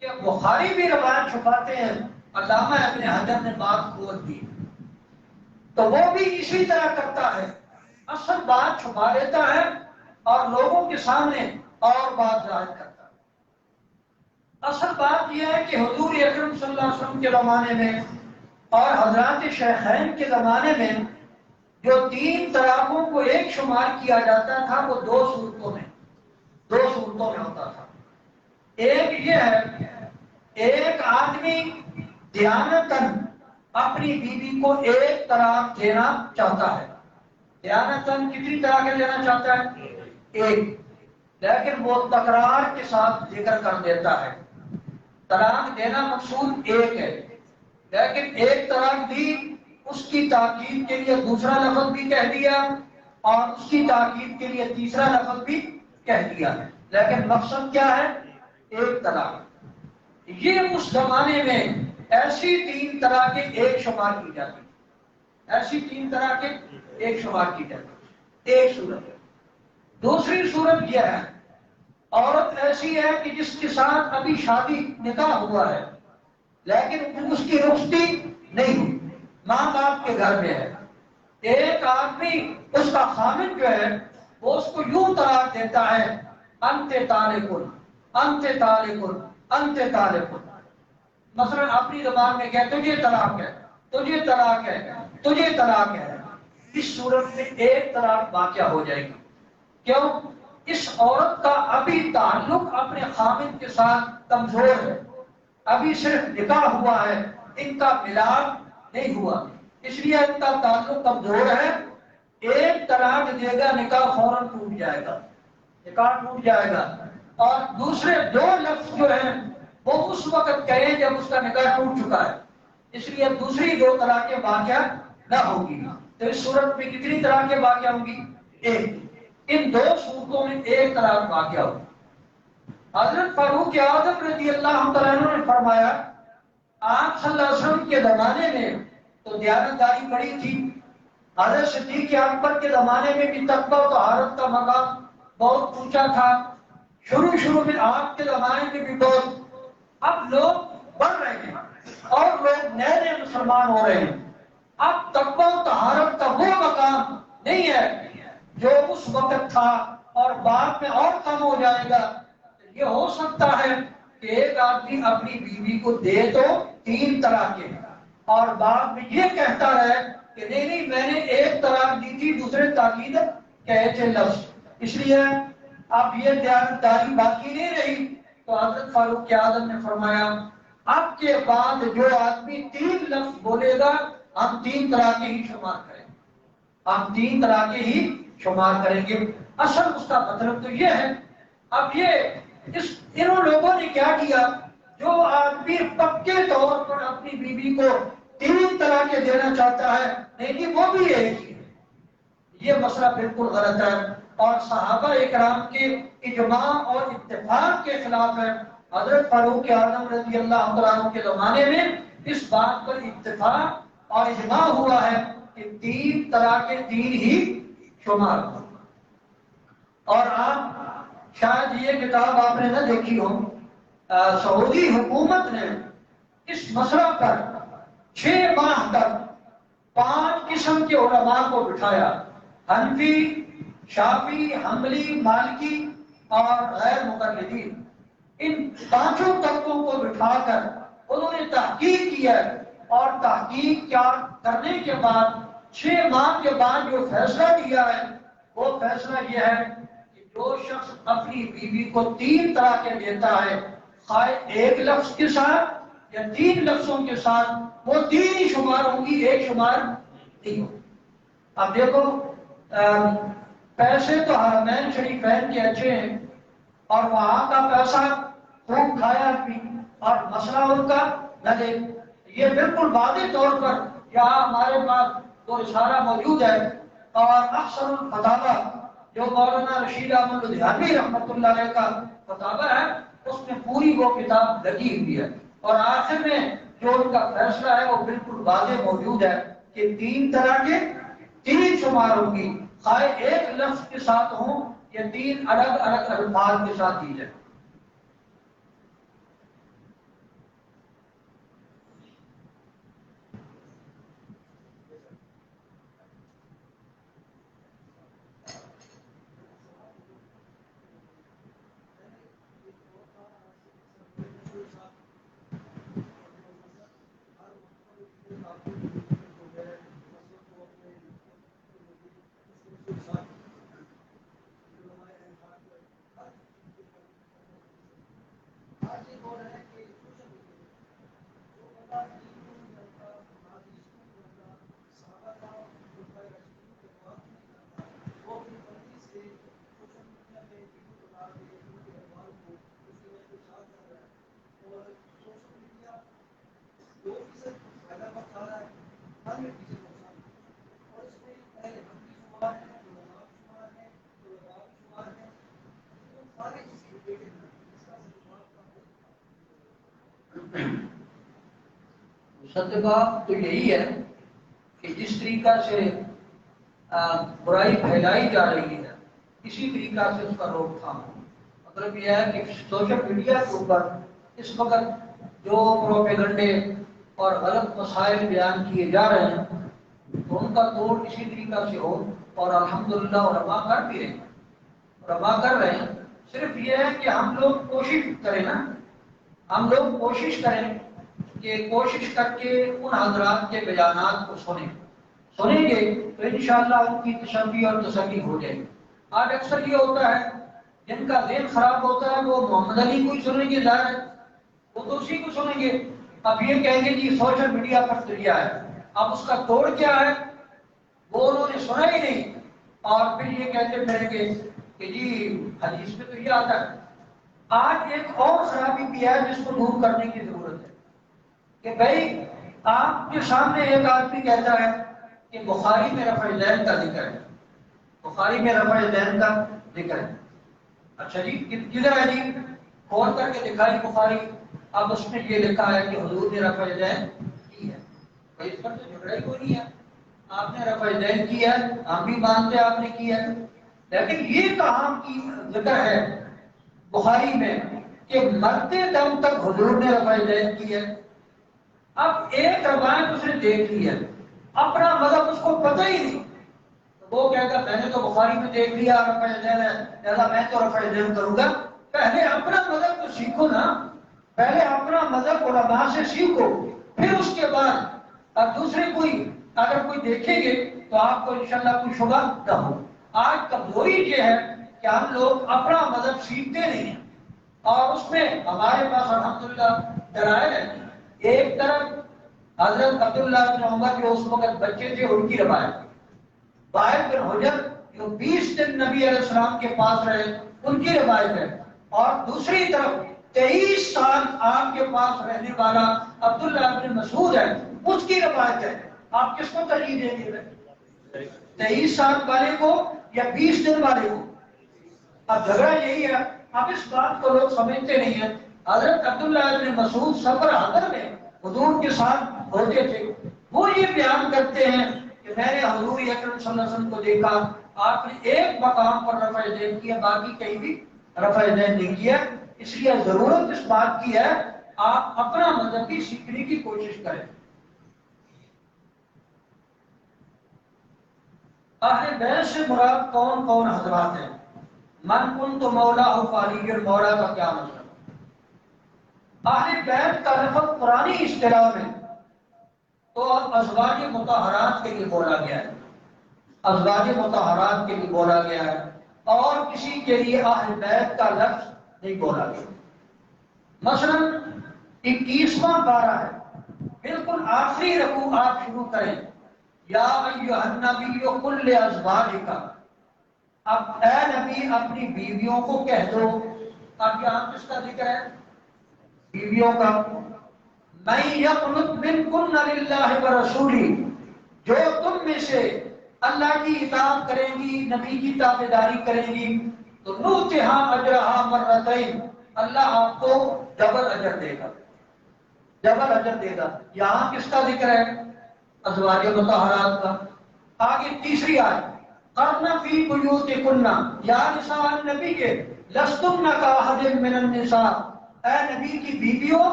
کہ بخاری بھی روایت چھپاتے ہیں۔ علامہ ابن حجر نے بات کھول دی، تو وہ بھی اسی طرح کرتا ہے، اصل بات چھپا لیتا ہے اور لوگوں کے سامنے اور بات ظاہر کرتا ہے۔ اصل بات یہ ہے کہ حضور اکرم صلی اللہ علیہ وسلم کے زمانے میں اور حضرات شیخین کے زمانے میں جو 3 طلاقوں کو ایک شمار کیا جاتا تھا وہ 2 صورتوں میں ہوتا تھا۔ ایک یہ ہے، ایک آدمی دیانتاً اپنی بیوی کو ایک طلاق دینا چاہتا ہے، دیانتاً کتنی طلاقیں دینا چاہتا ہے؟ ایک، لیکن وہ تکرار کے ساتھ ذکر کر دیتا ہے۔ طلاق دینا مقصود ایک ہے، لیکن ایک طلاق دی، اس کی تاکید کے لیے دوسرا لفظ بھی کہہ دیا اور اس کی تاکید کے لیے تیسرا لفظ بھی کہہ دیا، لیکن مقصد کیا ہے؟ ایک طلاق۔ یہ اس زمانے میں ایسی 3 طلاقیں ایک شمار کی جاتی، ایسی 3 طلاقیں ایک شمار کی جاتی، ایک صورت ہے۔ دوسری صورت یہ ہے، عورت ایسی ہے کہ جس کے ساتھ ابھی شادی نکاح ہوا ہے لیکن اس کی رخصتی نہیں ہوئی، ماں باپ کے گھر میں ہے۔ ایک آدمی اس کا خامن جو ہے وہ اس کو یوں طلاق دیتا ہے، انت طالقن، انت طالقن، انت طالقن، مثلا اپنی زبان میں کہ تجھے طلاق ہے، تجھے طلاق ہے، تجھے طلاق ہے۔ اس صورت میں ایک طلاق واقع ہو جائے گی۔ کیوں؟ اس عورت کا ابھی تعلق اپنے خامن کے ساتھ کمزور ہے، ابھی صرف نکاح ہوا ہے، ان کا ملاپ نہیں ہوا، اس لیے ان کا تعلق کمزور ہے۔ ایک طلاق دے گا، نکاح فوراً ٹوٹ جائے گا، نکاح ٹوٹ جائے گا، اور دوسرے 2 لفظ جو ہیں وہ اس وقت کہیں جب اس کا نکاح ٹوٹ چکا ہے، اس لیے دوسری 2 طلاقیں واقع نہ ہوگی۔ تو اس صورت میں کتنی طلاقیں واقع ہوں گی؟ ایک۔ ان 2 صورتوں میں ایک طلاق واقع ہوگی۔ حضرت فاروق اعظم رضی اللہ تعالیٰ عنہ نے فرمایا، آپ صلی اللہ علیہ وسلم کے زمانے میں تو دیانتداری بڑی تھی، حضرت صدیق اکبر کے زمانے میں بھی تقویٰ و طہارت کا مقام بہت اونچا تھا، شروع میں آپ کے زمانے میں بھی بہت، اب لوگ بڑھ رہے ہیں اور لوگ نئے مسلمان ہو رہے ہیں، اب تقویٰ و طہارت کا وہ مقام نہیں ہے جو اس وقت تھا اور بعد میں اور کم ہو جائے گا، یہ ہو سکتا ہے کہ ایک آدمی اپنی بیوی کو دے تو 3 طلاق کے، اور بعد میں یہ کہتا ہے کہ نہیں نہیں میں نے 1 طلاق دی تھی، دوسرے تاکید کہے تھے لفظ، اس لیے اب یہ دیانتداری باقی نہیں رہی۔ تو حضرت فاروق اعظم نے فرمایا اب کے بعد جو آدمی 3 لفظ بولے گا ہم 3 طلاقیں ہی شمار کریں گے، ہم 3 طلاقیں ہی شمار کریں گے۔ اصل اس کا مطلب تو یہ ہے۔ اب یہ انہوں لوگوں نے کیا کیا، جو آدمی پکے طور پر اپنی بیوی کو 3 طلاقیں دینا چاہتا ہے، نہیں وہ بھی ایک ہی ہے، یہ مسئلہ بالکل غلط ہے اور صحابہ اکرام کے اجماع اور اتفاق کے خلاف ہے۔ حضرت فاروق اعظم رضی اللہ عنہ کے زمانے میں اس بات پر اتفاق اور اجماع ہوا ہے کہ 3 طلاقیں 3 ہی شمار ہو۔ اور آپ شاید یہ کتاب آپ نے نہ دیکھی ہو، سعودی حکومت نے اس مسئلہ پر 6 ماہ تک 5 قسم کے علماء کو بٹھایا، حنفی، شافعی، حنبلی، مالکی اور غیر مقلدین، ان 5 طبقوں کو بٹھا کر انہوں نے تحقیق کی ہے، اور تحقیق کیا کرنے کے بعد 6 ماہ کے بعد جو فیصلہ دیا ہے وہ فیصلہ یہ ہے کہ جو شخص اپنی بیوی کو 3 طلاقیں دیتا ہے، خواہ 1 لفظ کے ساتھ یا 3 لفظوں کے ساتھ، وہ 3 ہی شمار ہوں گی، 1 شمار نہیں ہوگی۔ اب دیکھو پیسے تو حرمین شریفین کے اچھے ہیں اور وہاں کا پیسہ خوب کھایا بھی، اور مسئلہ ان کا نہ دے، یہ بالکل واضح طور پر یہاں ہمارے پاس وہ اشارہ موجود ہے، اور احسن الفتاوی جو مولانا رشید احمد لدھیانوی رحمۃ اللہ علیہ کا فتاوی ہے، اس میں پوری وہ کتاب لگی ہوئی ہے، اور آخر میں جو ان کا فیصلہ ہے وہ بالکل واضح موجود ہے کہ 3 طلاقیں 3 شمار ہوں گی، خواہ 1 لفظ کے ساتھ ہوں یا 3 الگ الگ الفاظ کے ساتھ دی جائے۔ صدقہ تو یہی ہے کہ جس طریقہ سے برائی پھیلائی جا رہی ہے اسی طریقہ سے اس کا روک تھام ہو۔ مطلب یہ ہے کہ سوشل میڈیا کے اوپر اس وقت جو پروپیگنڈے اور غلط مسائل بیان کیے جا رہے ہیں تو ان کا توڑ اسی طریقہ سے ہو، اور الحمدللہ علماء کر بھی رہے ہیں، علماء کر رہے ہیں۔ صرف یہ ہے کہ ہم لوگ کوشش کریں نا، ہم لوگ کوشش کریں کہ کوشش کر کے ان حضرات کے بیانات کو سنیں گے تو انشاءاللہ ان کی تشفی اور تسلی ہو جائے گی۔ آج اکثر یہ ہوتا ہے جن کا ذہن خراب ہوتا ہے وہ محمد علی کو ہی سنیں گے، ظاہر ہے وہ تو اسی کو سنیں گے۔ اب یہ کہیں گے جی سوشل میڈیا پر ذریعہ ہے، اب اس کا توڑ کیا ہے وہ انہوں نے سنا ہی نہیں، اور پھر یہ کہتے پھریں گے کہ جی حدیث میں تو یہ آتا ہے۔ آج ایک اور خرابی بھی ہے جس کو دور کرنے کی ضرورت ہے کہ بھائی آپ کے سامنے ایک آدمی کہتا ہے کہ بخاری میں رفع ذہن کا ذکر ہے، بخاری میں رفع ذہن کا ذکر ہے۔ اچھا جی کدھر ہے جی؟ کھول کر کے دکھائی بخاری، اب اس میں یہ لکھا ہے کہ حضور نے رفع ذہن کی ہے، بھائی اس پر تو جھگڑا ہی کوئی نہیں ہے، آپ نے رفع ذہن کی ہے، ہم بھی مانتے ہیں آپ نے کی ہے، لیکن یہ کہاں کی ذکر ہے بخاری میں کہ مرتے دم تک حضور نے رفع ذہن کی ہے؟ اب ایک روایت اس نے دیکھ لی ہے، اپنا مذہب اس کو پتہ ہی نہیں، تو وہ کہے گا میں نے تو بخاری میں دیکھ لیا رفع یدین ہے، لہذا میں تو رفع یدین کروں گا۔ پہلے اپنا مذہب تو سیکھو نا، پہلے اپنا مذہب علماء سے سیکھو، پھر اس کے بعد اب دوسرے کوئی اگر کوئی دیکھیں گے تو آپ کو انشاءاللہ کوئی شبہ نہ ہو۔ آج کمزوری یہ ہے کہ ہم لوگ اپنا مذہب سیکھتے نہیں ہیں، اور اس میں ہمارے پاس الحمدللہ دلائل ہے۔ ایک طرف حضرت عبداللہ بن عمر جو اس وقت بچے تھے ان کی روایت، وائل بن حجر جو 20 دن نبی علیہ السلام کے پاس رہے ان کی روایت ہے، اور دوسری طرف 23 سال آپ کے پاس رہنے والا عبداللہ بن مسعود ہے اس کی روایت ہے۔ آپ کس کو ترجیح دیں گے؟ 23 سال والے کو یا 20 دن والے کو؟ اب جھگڑا یہی ہے، اب اس بات کو لوگ سمجھتے نہیں ہیں۔ حضرت عبداللہ بن مسعود سفر حضر میں حضور کے ساتھ ہوتے تھے، وہ یہ بیان کرتے ہیں کہ میں نے حضور اکرم صلی اللہ علیہ وسلم کو دیکھا، آپ نے ایک مقام پر رفع یدین کیا، باقی کہیں بھی رفع یدین نہیں کیا۔ اس لیے ضرورت اس بات کی ہے آپ اپنا مذہب بھی سیکھنے کی کوشش کریں۔ اہل بیت سے مراد کون کون حضرات ہیں؟ من کنت مولا فعلی المولا کا کیا مطلب؟ اہل بیت کا لفظ پرانی اصطلاح میں تو ازواج مطہرات کے لیے بولا گیا ہے، ازواج مطہرات کے لیے بولا گیا ہے، اور کسی کے لیے اہل بیت کا لفظ نہیں بولا گیا۔ مثلا 21واں پارہ ہے، بالکل آخری رکوع آپ شروع کریں، یا ایھا النبی قل لازواجک، اب اے نبی اپنی بیویوں کو کہہ دو۔ اب یہاں کس کا ذکر ہے؟ بیویوں کا۔ من یقنت منکن للہ ورسولہ، جو تم میں سے اللہ کی اطاعت کریں گی، نبی کی تابعداری کریں گی، تو نؤتھا اجرھا مرتین، اللہ آپ کو ڈبل اجر دے گا، ڈبل اجر دے گا۔ یہاں کس کا ذکر ہے؟ ازواج مطہرات کا۔ آگے تیسری آیت، قرن فی بیوتکن یا نساء النبی لستن کاحد من النساء، اے نبی کی بیویوں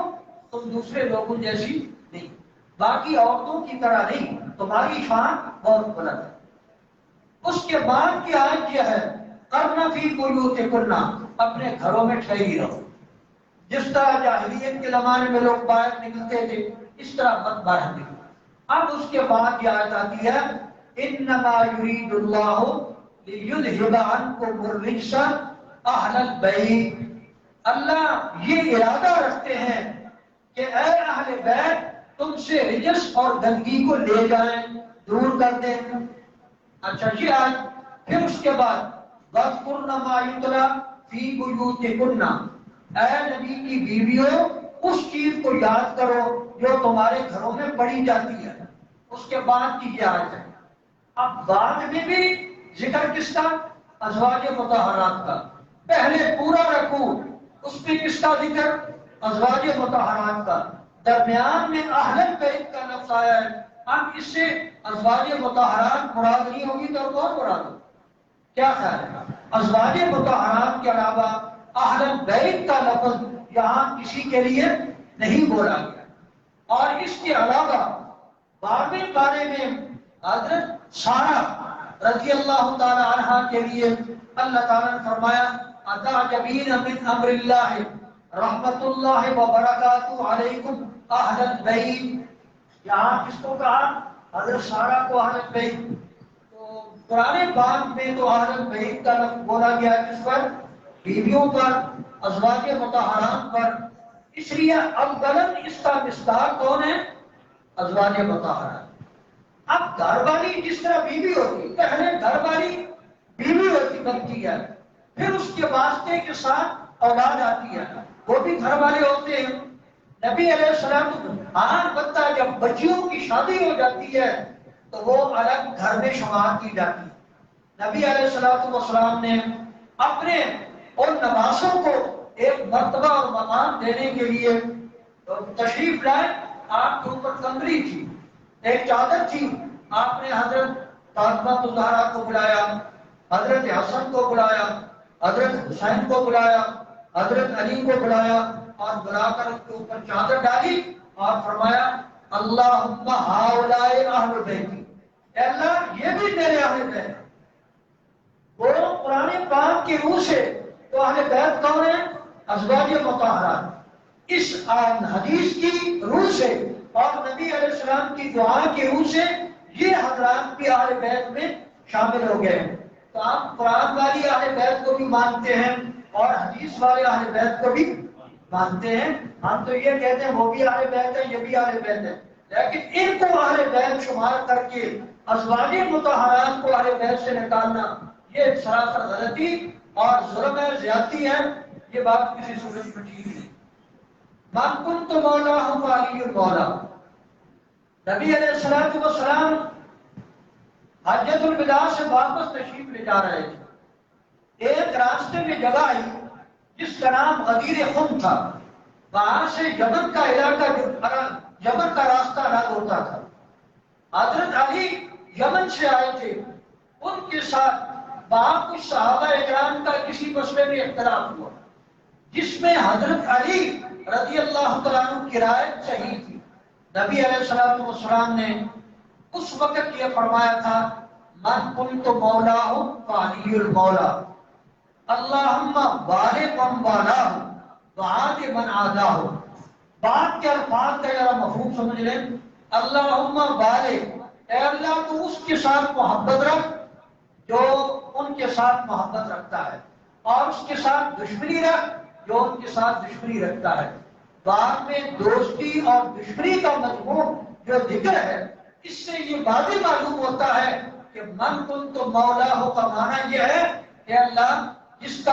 تم دوسرے لوگوں جیسی نہیں، باقی عورتوں کی طرح نہیں، تمہاری شان بہت بلند ہے۔ اس کے بعد کی آیت کیا ہے؟ قرن فی بیوتکن، اپنے گھروں میں ٹھہری رہو۔ جس طرح جاہلیت کے زمانے میں لوگ باہر نکلتے تھے اس طرح مت باہر نکلو۔ اب اس کے بعد یہ آیت آتی ہے، انما یرید اللہ لیذھب عنکم الرجس اہل البیت، اللہ یہ ارادہ رکھتے ہیں کہ اے اہل بیت تم سے رجس اور گندگی کو لے جائیں، دور کر دیں۔ اچھا یہ آیت پھر اس کے بعد وَاذْكُرْنَ مَا يُتْلَىٰ فِي بُيُوتِكُنَّ، اے نبی کی بیویوں اس چیز کو یاد کرو جو تمہارے گھروں میں پڑھی جاتی ہے۔ اس کے بعد کی یہ آیت ہے۔ اب بعد میں بھی ذکر کس کا؟ ازواج مطہرات کا۔ پہلے پورا رکوع اس میں کس کا ذکر؟ ازواج مطہرات کا۔ درمیان میں اہل بیت کا لفظ آیا ہے، اب اس سے ازواج مطہرات مراد نہیں ہوگی تو کون مراد ہوگی؟ کیا خیال ہے؟ ازواج مطہرات کے علاوہ اہل بیت کا لفظ یہاں کسی کے لیے نہیں بولا گیا۔ اور اس کے علاوہ 12ویں پارے میں حضرت سارہ رضی اللہ تعالی عنہا کے لیے اللہ تعالیٰ نے فرمایا اتعجبین من امر اللہ رحمت اللہ وبرکاتہ علیکم اہل البیت، یہاں کس کو کہا؟ حضرت سارہ کو اہل البیت۔ تو قرآن پاک میں تو اہل البیت کا لفظ بولا گیا کس پر؟ بیویوں پر، ازواج مطہرات پر، اس لیے اولاً اس کا مصداق کون ہے؟ ازواج مطہرات۔ اب گھر والی جس طرح بیوی ہوتی، پہلے گھر والی بیوی ہوتی بنتی ہے، پھر اس کے واسطے کے ساتھ اولاد آتی ہے، وہ بھی گھر والے ہوتے ہیں۔ نبی علیہ السلام ہاں بتا جب بچیوں کی شادی ہو جاتی ہے تو وہ الگ گھر میں شمار کی جاتی ہے۔ نبی علیہ السلام نے اپنے اور نواسوں کو ایک مرتبہ اور مقام دینے کے لیے تشریف لائے، آپ کے اوپر کمری تھی، ایک چادر تھی، آپ نے حضرت فاطمہ الزہرا کو بلایا، حضرت حسن کو بلایا، حضرت حسین کو بلایا، حضرت علی کو بلایا، اور بلا کر اس کے اوپر چادر ڈالی اور فرمایا اللہم ہؤلاء اہل بیتی، اے اللہ یہ بھی میرے اہل بیت، وہ قرآن پاک کی روح سے تو اہل بیت کون ہیں؟ ازواج مطہرات۔ اس حدیث کی روح سے اور نبی علیہ السلام کی دعا کی روح سے یہ حضرات بھی اہل بیت میں شامل ہو گئے ہیں۔ تو آپ قرآن والی اہل بیت کو بھی مانتے ہیں اور حدیث والے اہل بیت کو بھی مانتے ہیں۔ ہم تو یہ کہتے ہیں وہ بھی اہل بیت ہے، یہ بھی اہل بیت ہے، لیکن ان کو اہل بیت شمار کر کے ازواج مطہرات کو اہل بیت سے نکالنا یہ سراسر غلطی اور ظلم ہے، زیادتی ہے۔ یہ بات کسی صورت میں ٹھیک نہیں۔ من کنت مولا فعلی المولا۔ نبی علیہ السلام حجۃ الوداع سے واپس تشریف لے جا رہے تھے۔ ایک راستے میں جگہ آئی جس کا نام غدیر خم تھا۔ وہاں سے یمن کا علاقہ، یمن کا راستہ الگ ہوتا تھا۔ حضرت علی یمن سے آئے تھے، ان کے ساتھ وہاں کچھ صحابہ اکرام کا کسی مسئلے میں اختلاف ہوا جس میں حضرت علی رضی اللہ تعالیٰ عنہ کی رائے صحیح تھی۔ نبی علیہ السلام نے اس وقت یہ فرمایا تھا من کنت مولا فعلی المولا اللہم بارک من والاہ وعاد من عاداہ۔ بات کے الفاظ کا ذرا مفہوم سمجھ لیں۔ اللہم بارک، اے اللہ تو اس کے ساتھ محبت رکھ جو ان کے ساتھ محبت رکھتا ہے، اور اس کے ساتھ دشمنی رکھ جو ان کے ساتھ دشمنی رکھتا ہے۔ بعد میں دوستی اور دشمنی کا مضمون جو ذکر ہے، اس سے یہ واضح معلوم ہوتا ہے کہ من کنت مولا ہو کا معنی یہ ہے کہ اللہ جس کا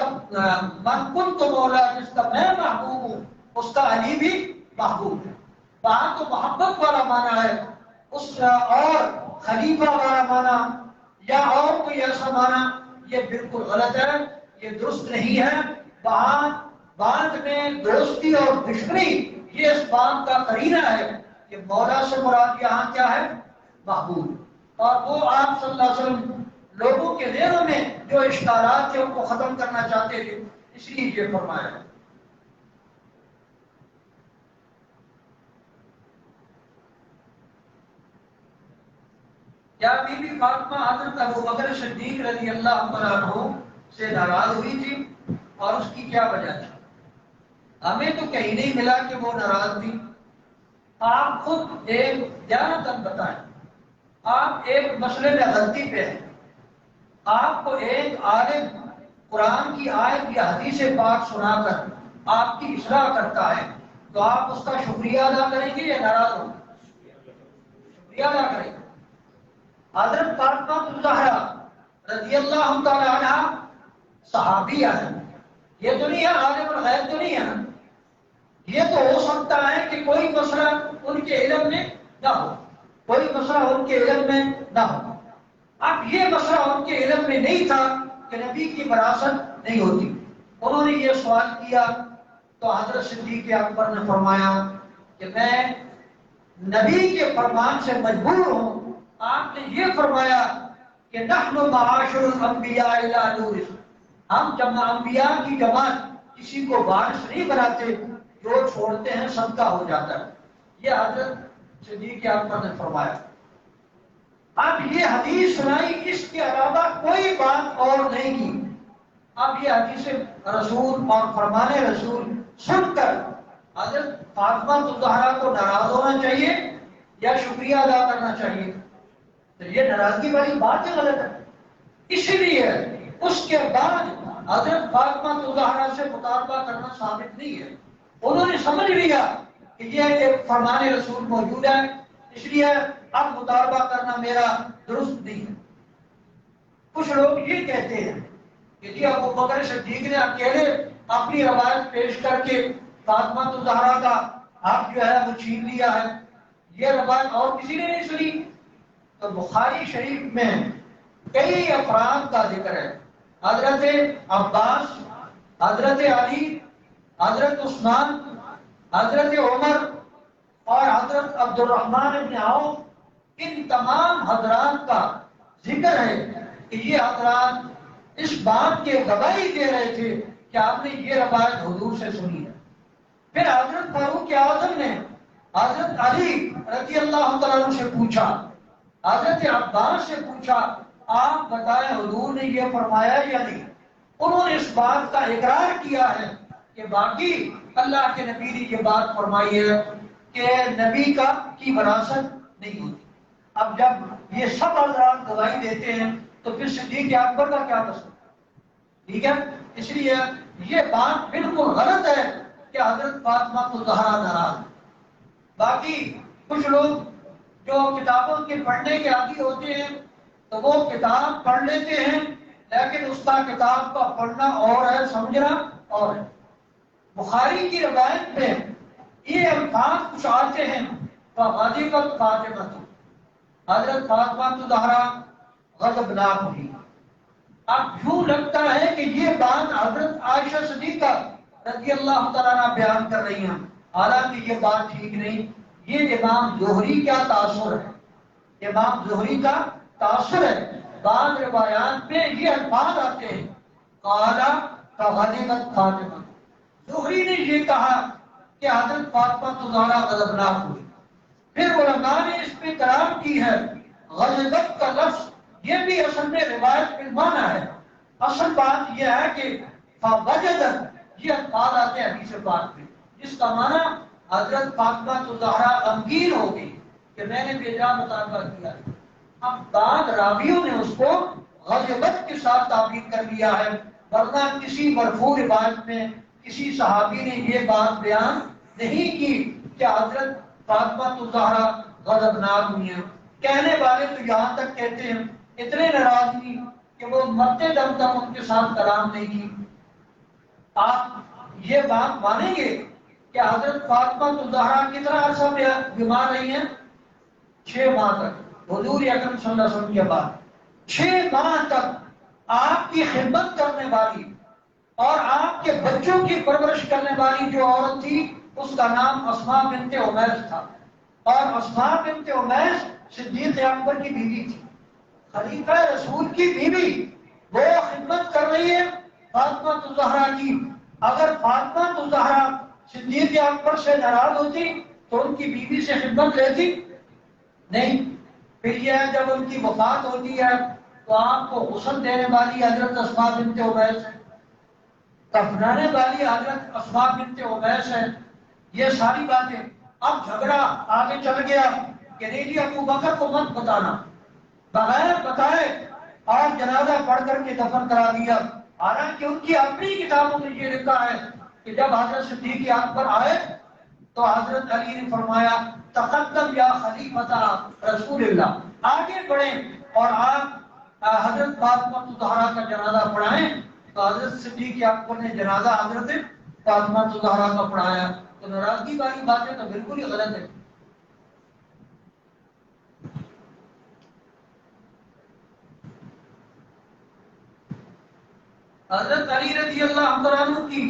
من کنت مولا، جس کا میں محبوب ہوں، اس کا علی بھی محبوب ہے۔ وہاں تو محبت والا معنی ہے، اس اور خلیفہ والا معنی یا اور کوئی ایسا معنی یہ بالکل غلط ہے، یہ درست نہیں ہے۔ وہاں بعد میں دوستی اور دشمنی یہ اس بات کا قرینہ ہے کہ مولا سے مراد یہاں کیا ہے؟ محبوب۔ اور وہ آپ صلی اللہ علیہ وسلم لوگوں کے ذہنوں میں جو اشکالات تھے ان کو ختم کرنا چاہتے تھے، اس لیے یہ فرمایا ہے۔ کیا بی بی فاطمہ حضرت ابوبکر صدیق رضی اللہ عنہ سے ناراض ہوئی تھی اور اس کی کیا وجہ تھی؟ ہمیں تو کہیں نہیں ملا کہ وہ ناراض تھی۔ آپ خود ایک دیانتاً بتائیں، آپ ایک مسئلے میں غلطی پہ ہیں، آپ کو ایک عالم قرآن کی آیت یا حدیث پاک سنا کر آپ کی اصلاح کرتا ہے تو آپ اس کا شکریہ ادا کریں گے یا ناراض ہوں گے؟ شکریہ ادا کریں گے۔ حضرت فاطمہ الزہرا رضی اللہ تعالی عنہ صحابیہ ہے، یہ تو نہیں ہے عالم الغیب تو نہیں ہے۔ یہ تو ہو سکتا ہے کہ کوئی مسئلہ ان کے علم میں نہ ہو، کوئی مسئلہ ان کے علم میں نہ ہو۔ اب یہ مسئلہ ان کے علم میں نہیں تھا کہ نبی کی وراثت نہیں ہوتی۔ انہوں نے یہ سوال کیا تو حضرت صدیق اکبر نے فرمایا کہ میں نبی کے فرمان سے مجبور ہوں۔ آپ نے یہ فرمایا کہ نحن معاشر الانبیاء لا نورث، ہم انبیاء کی جماعت کسی کو وارث نہیں بناتے، جو چھوڑتے ہیں صدقہ ہو جاتا ہے۔ یہ حضرت صدیق اکبر نے فرمایا۔ اب یہ حدیث سنائی، اس کے علاوہ کوئی بات اور نہیں کی۔ اب یہ حدیث رسول اور فرمان رسول سن کر حضرت فاطمہ الزہرا کو ناراض ہونا چاہیے یا شکریہ ادا کرنا چاہیے؟ تو یہ ناراضگی والی بات ہی غلط ہے۔ اس لیے اس کے بعد حضرت فاطمہ الزہرا سے مطالبہ کرنا ثابت نہیں ہے۔ انہوں نے سمجھ لیا کہ یہ ایک فرمان رسول موجود ہے، اس لیے اب مطالبہ کرنا میرا درست نہیں ہے۔ کچھ لوگ یہ کہتے ہیں کہ جی ابوبکر صدیق نے اکیلے اپنی روایت پیش کر کے فاطمہ الزہرا کا حق جو ہے وہ چھین لیا ہے، یہ روایت اور کسی نے نہیں سنی۔ تو بخاری شریف میں کئی افراد کا ذکر ہے، حضرت عباس، حضرت علی، حضرت عثمان، حضرت عمر اور حضرت عبد الرحمن بن عوف، ان تمام حضرات کا ذکر ہے کہ یہ حضرات اس بات کے گواہی دے رہے تھے کہ آپ نے یہ روایت حضور سے سنی ہے۔ پھر حضرت فاروق اعظم نے حضرت علی رضی اللہ تعالیٰ عنہ سے پوچھا، حضرت عباس سے پوچھا، آپ بتائیں حضور نے یہ فرمایا یا نہیں؟ انہوں نے اس بات کا اقرار کیا ہے کہ باقی اللہ کے نبی نے یہ بات فرمائی ہے کہ نبی کی وراثت نہیں ہوتی۔ اب جب یہ سب حضرات گواہی دیتے ہیں تو پھر صدیق اکبر کا کیا قصور؟ ٹھیک ہے، اس لیے یہ بات بالکل غلط ہے کہ حضرت فاطمہ کو زہرا ناراض۔ باقی کچھ لوگ جو کتابوں کے پڑھنے کے عادی ہوتے ہیں تو وہ کتاب پڑھ لیتے ہیں، لیکن اس کا کتاب کا پڑھنا اور ہے، سمجھنا اور ہے۔ بخاری کی روایت میں یہ الفاظ کچھ آتے ہیں، فغضبت فاطمہ، حضرت فاطمہ زہرا غضبناک ہوئی۔ اب یوں لگتا ہے کہ یہ بات حضرت عائشہ صدیقہ رضی اللہ تعالیٰ عنہ بیان کر رہی ہیں، حالانکہ یہ بات ٹھیک نہیں۔ یہ امام زہری کا تاثر ہے، امام زہری کا تاثر ہے۔ بعض روایات میں یہ الفاظ آتے ہیں، قال فغضبت فاطمہ، زہری نے یہ کہا کہ حضرت فاطمہ زہرا غضبناک ہوئی۔ پھر علماء نے اس پہ کلام کی ہے، غضبت کا لفظ یہ بھی اصل میں روایت بالمعنی ہے۔ اصل بات یہ ہے کہ فوجدت یہ الفاظ آتے ہیں حدیث پاک میں، جس کا معنی حضرت فاطمہ زہرا غمگین ہو گئی کہ میں نے بے مطالبہ کیا۔ اب بعض راویوں نے اس کو غضبت کے ساتھ تعبیر کر لیا ہے، ورنہ کسی مرفوع روایت میں کسی صحابی نے یہ بات بیان نہیں کی کہ حضرت فاطمہ زہرا غضبناک ہوئی ہیں۔ کہنے والے تو یہاں تک کہتے ہیں اتنے ناراض ہوئی کہ وہ مرتے دم تک ان کے ساتھ کلام نہیں کی۔ آپ یہ بات مانیں گے کہ حضرت فاطمہ زہرا کتنا عرصہ بیمار رہی ہیں؟ 6 ماہ تک، حضور اکرم صلی اللہ علیہ وسلم کے بعد 6 ماہ تک آپ کی خدمت کرنے والی اور آپ کے بچوں کی پرورش کرنے والی جو عورت تھی اس کا نام اسماء بنت عمیس تھا، اور اسماء بنت عمیس صدیق اکبر کی بیوی تھی، خلیفہ رسول کی بیوی۔ وہ خدمت کر رہی ہے فاطمہ زہرا کی۔ اگر فاطمہ زہرا صدیق اکبر سے ناراض ہوتی تو ان کی بیوی سے خدمت لیتی نہیں۔ پھر یہ جب ان کی وفات ہوتی ہے تو آپ کو غسل دینے والی حضرت اسماء بنت عمیس ہے، کفنانے والی حضرت اسماء بنت عمیس ہے۔ یہ ساری باتیں، اب جھگڑا آگے چل گیا کہ نہیں جی ابو بکر کو مت بتانا، بغیر بتائے اور جنازہ پڑھ کر کے دفن کرا دیا۔ حالانکہ ان کی اپنی کتابوں میں یہ لکھا ہے کہ جب حضرت صدیق اکبر آئے تو حضرت علی نے فرمایا تقدم یا خلیفۃ رسول اللہ، آگے بڑھیں اور آپ حضرت فاطمہ زہرا کا جنازہ پڑھائیں۔ تو حضرت صدیق اکبر نے جنازہ حضرت فاطمہ زہرا کا پڑھایا۔ تو ناراضگی والی باتیں تو بالکل ہی غلط ہے۔ حضرت علی رضی اللہ عنہ کی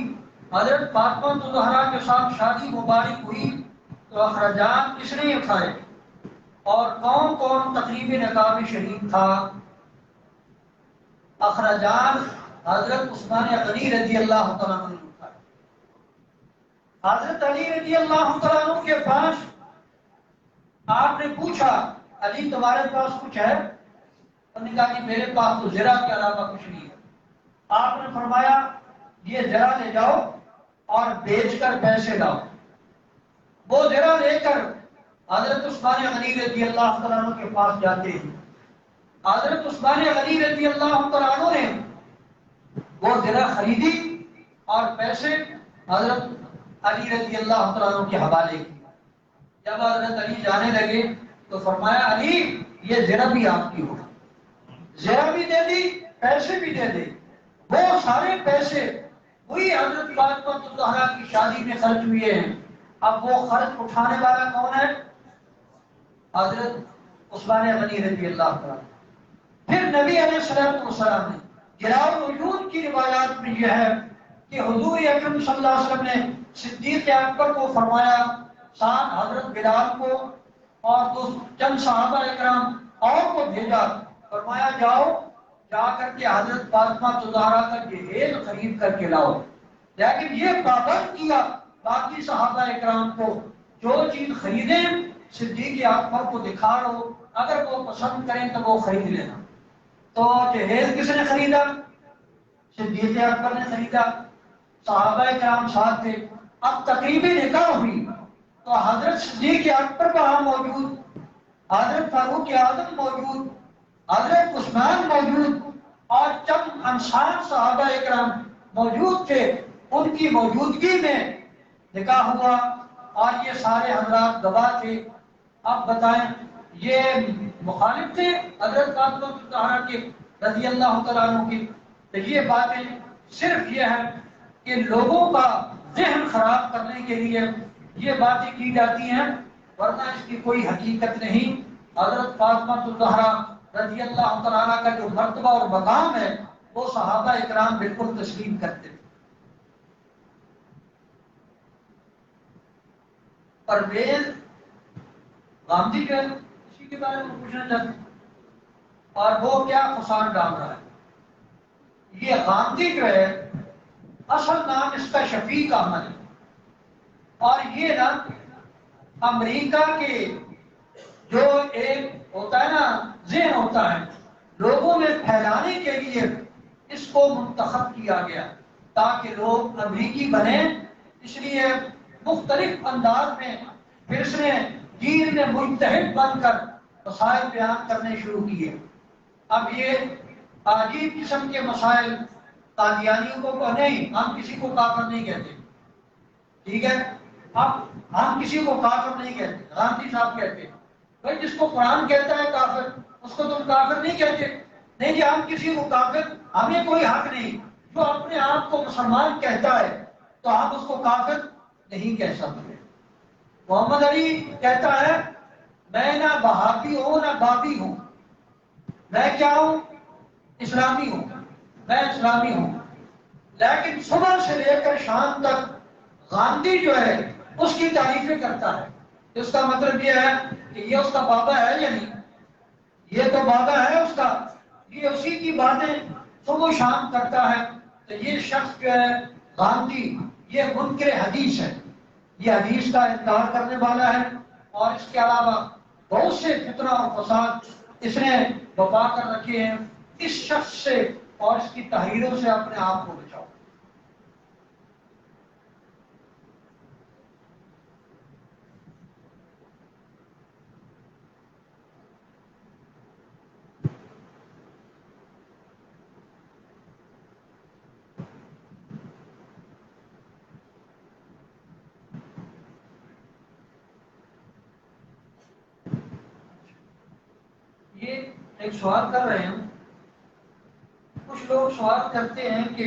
حضرت فاطمہ زہرا کے ساتھ شادی مبارک ہوئی تو اخراجات کس نے اٹھائے اور کون کون تقریب نکاح میں شریک تھا؟ اخراجات حضرت عثمان غنی رضی اللہ تعالیٰ عنہ نے اٹھائے۔ حضرت علی رضی اللہ تعالیٰ عنہ کے پاس آپ نے پوچھا علی تمہارے پاس کچھ ہے؟ انہوں نے کہا کہ میرے پاس تو زرہ کے علاوہ کچھ نہیں ہے۔ آپ نے فرمایا یہ زرہ لے جاؤ اور بیچ کر پیسے لاؤ۔ وہ زرہ لے کر حضرت عثمان غنی رضی اللہ تعالیٰ عنہ کے پاس جاتے ہیں۔ حضرت عثمان غنی رضی اللہ تعالیٰ عنہ نے وہ زرہ خریدی اور پیسے حضرت علی رضی اللہ تعالیٰ عنہ کے حوالے کیا۔ جب حضرت علی جانے لگے تو فرمایا علی یہ زرہ بھی آپ کی ہوگا، زرہ بھی دے دی پیسے بھی دے دے۔ وہ سارے پیسے وہی حضرت فاطمہ زہرا کی شادی میں خرچ ہوئے ہیں۔ اب وہ خرچ اٹھانے والا کون ہے؟ حضرت عثمان غنی رضی اللہ تعالیٰ۔ پھر نبی علیہ السلام نے جلال الوجود کی روایات میں یہ ہے کہ حضور اکرم صلی اللہ علیہ وسلم نے صدیق اکبر کو فرمایا، ساتھ حضرت بلال کو اور چند صحابہ اکرام اور کو بھیجا، فرمایا جاؤ جا کر کے حضرت فاطمہ زہرا کا جہیز خرید کر کے لاؤ۔ لیکن یہ پابند کیا باقی صحابہ اکرام کو جو چیز خریدیں صدیق اکبر کو دکھا لو، اگر وہ پسند کریں تو وہ خرید لینا۔ تو جہیز کس نے خریدا؟ صدیق اکبر نے خریدا، صحابہ کرام ساتھ تھے۔ اب تقریبی نکاح ہوئی تو حضرت صدیق اکبر وہاں موجود، حضرت فاروق اعظم موجود، حضرت عثمان موجود، اور چند انصار صحابہ کرام موجود تھے، ان کی موجودگی میں نکاح ہوا اور یہ سارے حضرات گواہ تھے۔ اب بتائیں یہ مخالف تھے حضرت فاطمہ الزہرا کے رضی اللہ تعالیٰ عنہ کی؟ تو یہ باتیں صرف یہ ہے کہ لوگوں کا ذہن خراب کرنے کے لیے یہ باتیں کی جاتی ہیں، ورنہ اس کی کوئی حقیقت نہیں۔ حضرت فاطمہ الزہرا رضی اللہ تعالیٰ عنہ کا جو مرتبہ اور مقام ہے وہ صحابہ اکرام بالکل تسلیم کرتے تھے۔ پرویز گاندھی جو ہے اسی کے بارے میں پوچھنا چاہتے ہیں، اور وہ کیا فساد ڈال رہا ہے۔ یہ گاندھی جو ہے اصل نام اس کا شفیق احمد ہے، اور یہ نا امریکہ کے جو ایک ہوتا ہے نا ذہن ہوتا ہے لوگوں میں پھیلانے کے لیے اس کو منتخب کیا گیا تاکہ لوگ امریکی بنیں، اس لیے مختلف انداز میں پھر اس نے دین میں مجتہد بن کر مسائل بیان کرنے شروع کیے۔ اب یہ عجیب قسم کے مسائل قادیانیوں کو نہیں، ہم کسی کو کافر نہیں کہتے، ٹھیک ہے؟ اب ہم کسی کو کافر نہیں کہتے، گاندھی صاحب کہتے ہیں بھائی جس کو قرآن کہتا ہے کافر اس کو تم کافر نہیں کہتے؟ نہیں جی، ہم کسی کو کافر، ہمیں کوئی حق نہیں، جو اپنے آپ کو مسلمان کہتا ہے تو ہم اس کو کافر نہیں کہہ سکتے۔ محمد علی کہتا ہے میں نہ وہابی ہوں نہ بابی ہوں، میں کیا ہوں؟ اسلامی ہوں، میں اسلامی ہوں۔ لیکن صبح سے لے کر شام تک گاندھی جو ہے اس کی تعریفیں کرتا ہے۔ اس کا مطلب یہ ہے کہ یہ اس کا بابا ہے یا نہیں؟ یہ تو بابا ہے اس کا، یہ اسی کی باتیں صبح و شام کرتا ہے۔ تو یہ شخص جو ہے گاندھی یہ منکر حدیث ہے، یہ حدیث کا انکار کرنے والا ہے، اور اس کے علاوہ بہت سے فتنہ اور فساد اس نے بپا کر رکھے ہیں۔ اس شخص سے اور اس کی تحریروں سے اپنے آپ کو بچاؤ۔ یہ ایک سوال کر رہے ہیں، کچھ لوگ سوال کرتے ہیں کہ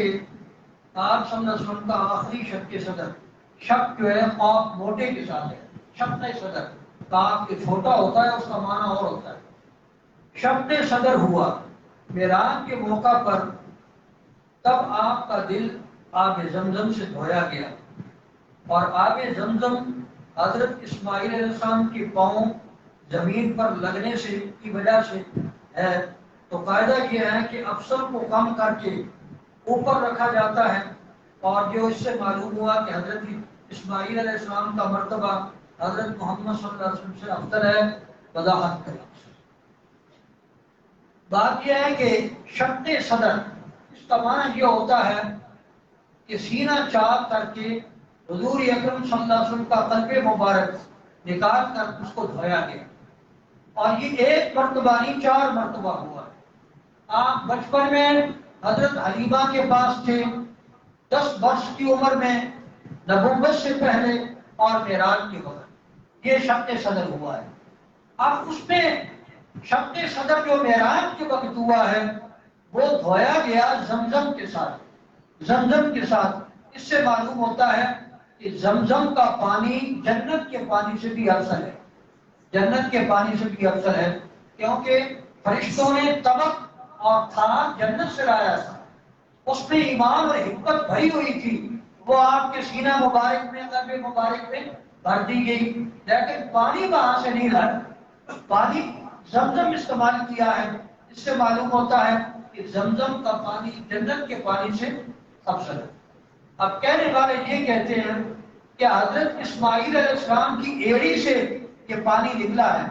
آپ صلی اللہ علیہ وسلم کا آخری شب کے صدر، شب جو ہے قاف موٹے کے ساتھ ہے، شب صدر قاف کے چھوٹا ہوتا ہے، اس کا معنی اور ہوتا ہے۔ شب صدر ہوا معراج کے موقع پر، تب آپ کا دل آب زمزم سے دھویا گیا، اور آب زمزم حضرت اسماعیل علیہ السلام کے پاؤں زمین پر لگنے سے کی وجہ سے ہے۔ تو قاعدہ یہ ہے کہ افسر کو کم کر کے اوپر رکھا جاتا ہے، اور جو اس سے معلوم ہوا کہ حضرت اسماعیل علیہ السلام کا مرتبہ حضرت محمد صلی اللہ علیہ وسلم سے افضل ہے، وضاحت کریں۔ بات یہ ہے کہ شق صدر اس کا معنی یہ ہوتا ہے کہ سینہ چاک کر کے حضور اکرم صلی اللہ علیہ وسلم کا قلب مبارک نکال کر اس کو دھویا گیا، اور یہ ایک مرتبہ نہیں 4 مرتبہ ہوا۔ آپ بچپن میں حضرت حلیمہ کے پاس تھے، 10 برس کی عمر میں نبوت سے پہلے، اور معراج کے وقت یہ شق صدر ہوا ہے۔ اب اس میں شق صدر جو معراج کے وقت ہوا ہے وہ دھویا گیا زمزم کے ساتھ، زمزم کے ساتھ۔ اس سے معلوم ہوتا ہے کہ زمزم کا پانی جنت کے پانی سے بھی افضل ہے، جنت کے پانی سے بھی افضل ہے، کیونکہ فرشتوں نے طبق اور تھان جنت سے لایا تھا، اس میں ایمان اور حکمت بھری ہوئی تھی، وہ آپ کے سینہ مبارک میں، قلب مبارک میں بھر دی گئی، لیکن پانی وہاں سے نہیں لایا، پانی زمزم استعمال کیا ہے۔ اس سے معلوم ہوتا ہے کہ زمزم کا پانی جنت کے پانی سے افضل ہے۔ اب کہنے والے یہ کہتے ہیں کہ حضرت اسماعیل علیہ السلام کی ایڑی سے یہ پانی نکلا ہے،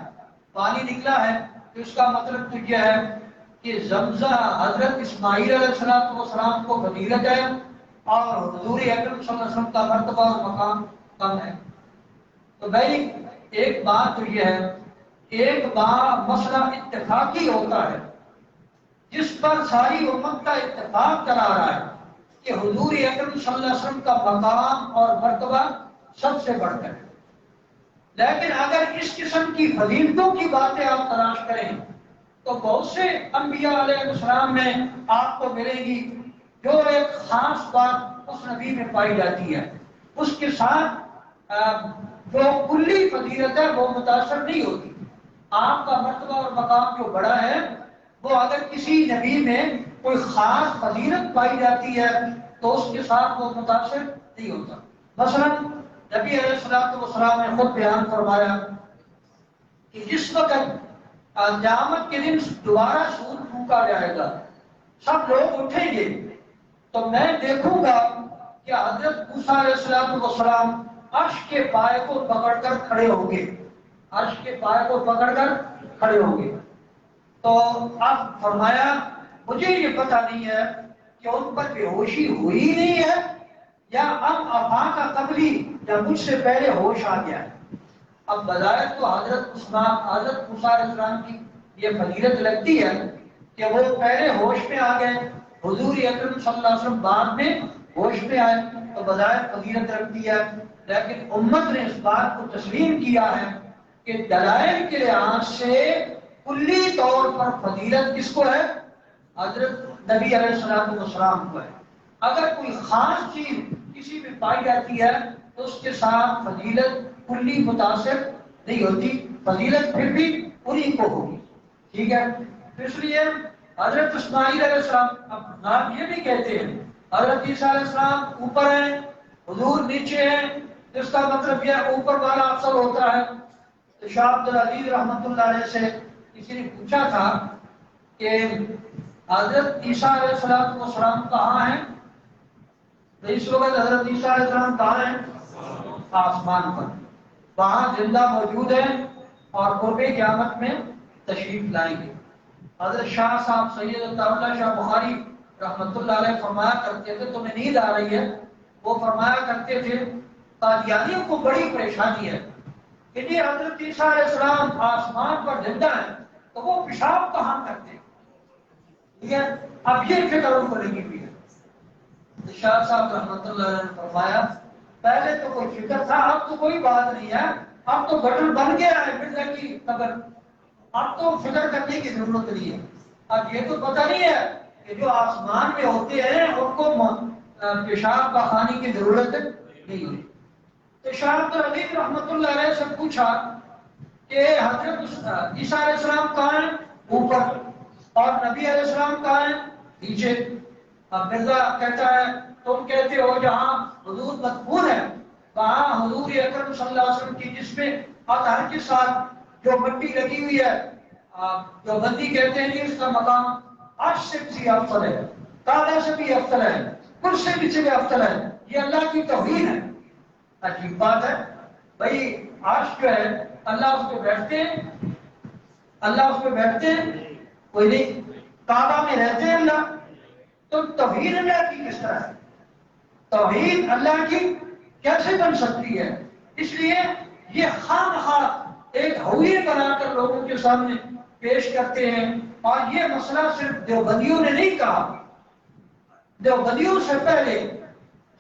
پانی نکلا ہے، تو اس کا مطلب تو یہ ہے کہ زمزہ حضرت اسماعیل علیہ السلام کو فضیلت ہے اور حضور اکرم صلی اللہ علیہ وسلم کا مرتبہ اور مقام کم ہے. تو بھائی ایک بات تو یہ ہے، ایک بات مسئلہ اتفاقی ہوتا ہے جس پر ساری امت کا اتفاق کرا رہا ہے کہ حضور اکرم صلی اللہ علیہ وسلم کا مقام اور مرتبہ سب سے بڑھ کر ہے. لیکن اگر اس قسم کی فضیلتوں کی باتیں آپ تلاش کریں تو بہت سے انبیاء علیہ السلام میں آپ کو ملے گی جو ایک خاص بات اس نبی میں پائی جاتی ہے، اس کے ساتھ جو کلی فضیلت ہے وہ متاثر نہیں ہوتی. آپ کا مرتبہ اور مقام جو بڑا ہے وہ اگر کسی نبی میں کوئی خاص فضیلت پائی جاتی ہے تو اس کے ساتھ وہ متاثر نہیں ہوتا. مثلا نبی علیہ السلام نے خود بیان فرمایا کہ جس وقت قیامت کے دن دوبارہ سور پھونکا جائے گا، سب لوگ اٹھیں گے تو میں دیکھوں گا کہ حضرت موسیٰ علیہ السلام عرش کے پائے کو پکڑ کر کھڑے ہوں گے، عرش کے پائے کو پکڑ کر کھڑے ہوں گے. تو اب فرمایا مجھے یہ پتہ نہیں ہے کہ ان پر بے ہوشی ہوئی نہیں ہے یا اب افاقہ قبلی یا مجھ سے پہلے ہوش آ گیا ہے. اب بظاہر تو حضرت موسیٰ علیہ السلام کی یہ فضیلت لگتی ہے کہ وہ پہلے ہوش میں آ گئے، حضور اکرم صلی اللہ علیہ وسلم بعد میں ہوش میں آئے، تو بظاہر فضیلت رکھتی ہے. لیکن امت نے اس بات کو تسلیم کیا ہے کہ دلائل کے لحاظ سے کلی طور پر فضیلت کس کو ہے؟ حضرت نبی علیہ السلام کو ہے. اگر کوئی خاص چیز کسی میں پائی جاتی ہے تو اس کے ساتھ فضیلت کلی متاثر نہیں ہوتی، فضیلت پھر بھی انہی کو ہوگی. ٹھیک ہے، اس لیے حضرت اسماعیل علیہ السلام، اب نام یہ بھی کہتے ہیں حضرت عیسیٰ علیہ السلام اوپر ہیں، حضور نیچے ہیں، اس کا مطلب یہ اوپر والا افضل ہوتا ہے. تو شاہ عبدالعزیز رحمۃ اللہ علیہ سے کسی نے پوچھا تھا کہ حضرت عیسیٰ علیہ السلام کہاں ہیں؟ تو اس وقت حضرت عیسیٰ علیہ السلام کہاں ہیں؟ آسمان پر، وہاں زندہ موجود ہیں اور قرب قیامت میں تشریف لائیں گے. حضرت شاہ صاحب سید اللہ شاہ بخاری رحمۃ اللہ علیہ فرمایا کرتے تھے، تمہیں نیند آ رہی ہے، وہ فرمایا کرتے تھے قادیانیوں کو بڑی پریشانی ہے کہ جی حضرت عیسیٰ علیہ السلام آسمان پر زندہ ہیں تو وہ پیشاب کہاں کرتے ہیں؟ ٹھیک ہے، اب یہ فکر ان کو لگی ہوئی ہے. شاہ صاحب رحمۃ اللہ علیہ نے فرمایا پہلے تو کوئی فکر تھا، اب تو کوئی بات نہیں ہے، اب تو گٹر بن گیا ہے مرزا کی قبر، اب تو فکر کرنے کی ضرورت نہیں ہے. اب یہ تو پتہ نہیں ہے کہ جو آسمان میں ہوتے ہیں ان کو پیشاب پخانے کی ضرورت نہیں ہے. تو شاہ عبدالعزیز رحمۃ اللہ علیہ سے پوچھا کہ حضرت عیسیٰ علیہ السلام کہاں ہیں؟ اوپر، اور نبی علیہ السلام کہاں ہیں؟ نیچے. اب مرزا کہتا ہے تم کہتے ہو جہاں حضور مدفون ہے وہاں حضور اکرم صلی اللہ علیہ وسلم کی جس میں اطہر کے ساتھ جو مٹی لگی ہوئی ہے، جو بندی کہتے ہیں کہ اس کا مقام عرش سے بھی افضل ہے، تعالیٰ سے بھی افضل ہے، کرسی سے بھی افضل ہے. یہ اللہ کی توہین ہے. عجیب بات ہے بھائی، عرش جو ہے اللہ اس پہ بیٹھتے ہیں؟ اللہ اس پہ بیٹھتے ہیں؟ کوئی نہیں. کعبہ میں رہتے ہیں اللہ؟ تو توحید اللہ کی کس طرح ہے؟ توحید اللہ کی کیسے بن سکتی ہے؟ اس لیے یہ خواہ ایک ہویے بنا کر لوگوں کے سامنے پیش کرتے ہیں. اور یہ مسئلہ صرف دیوبندیوں نے نہیں کہا، دیوبندیوں سے پہلے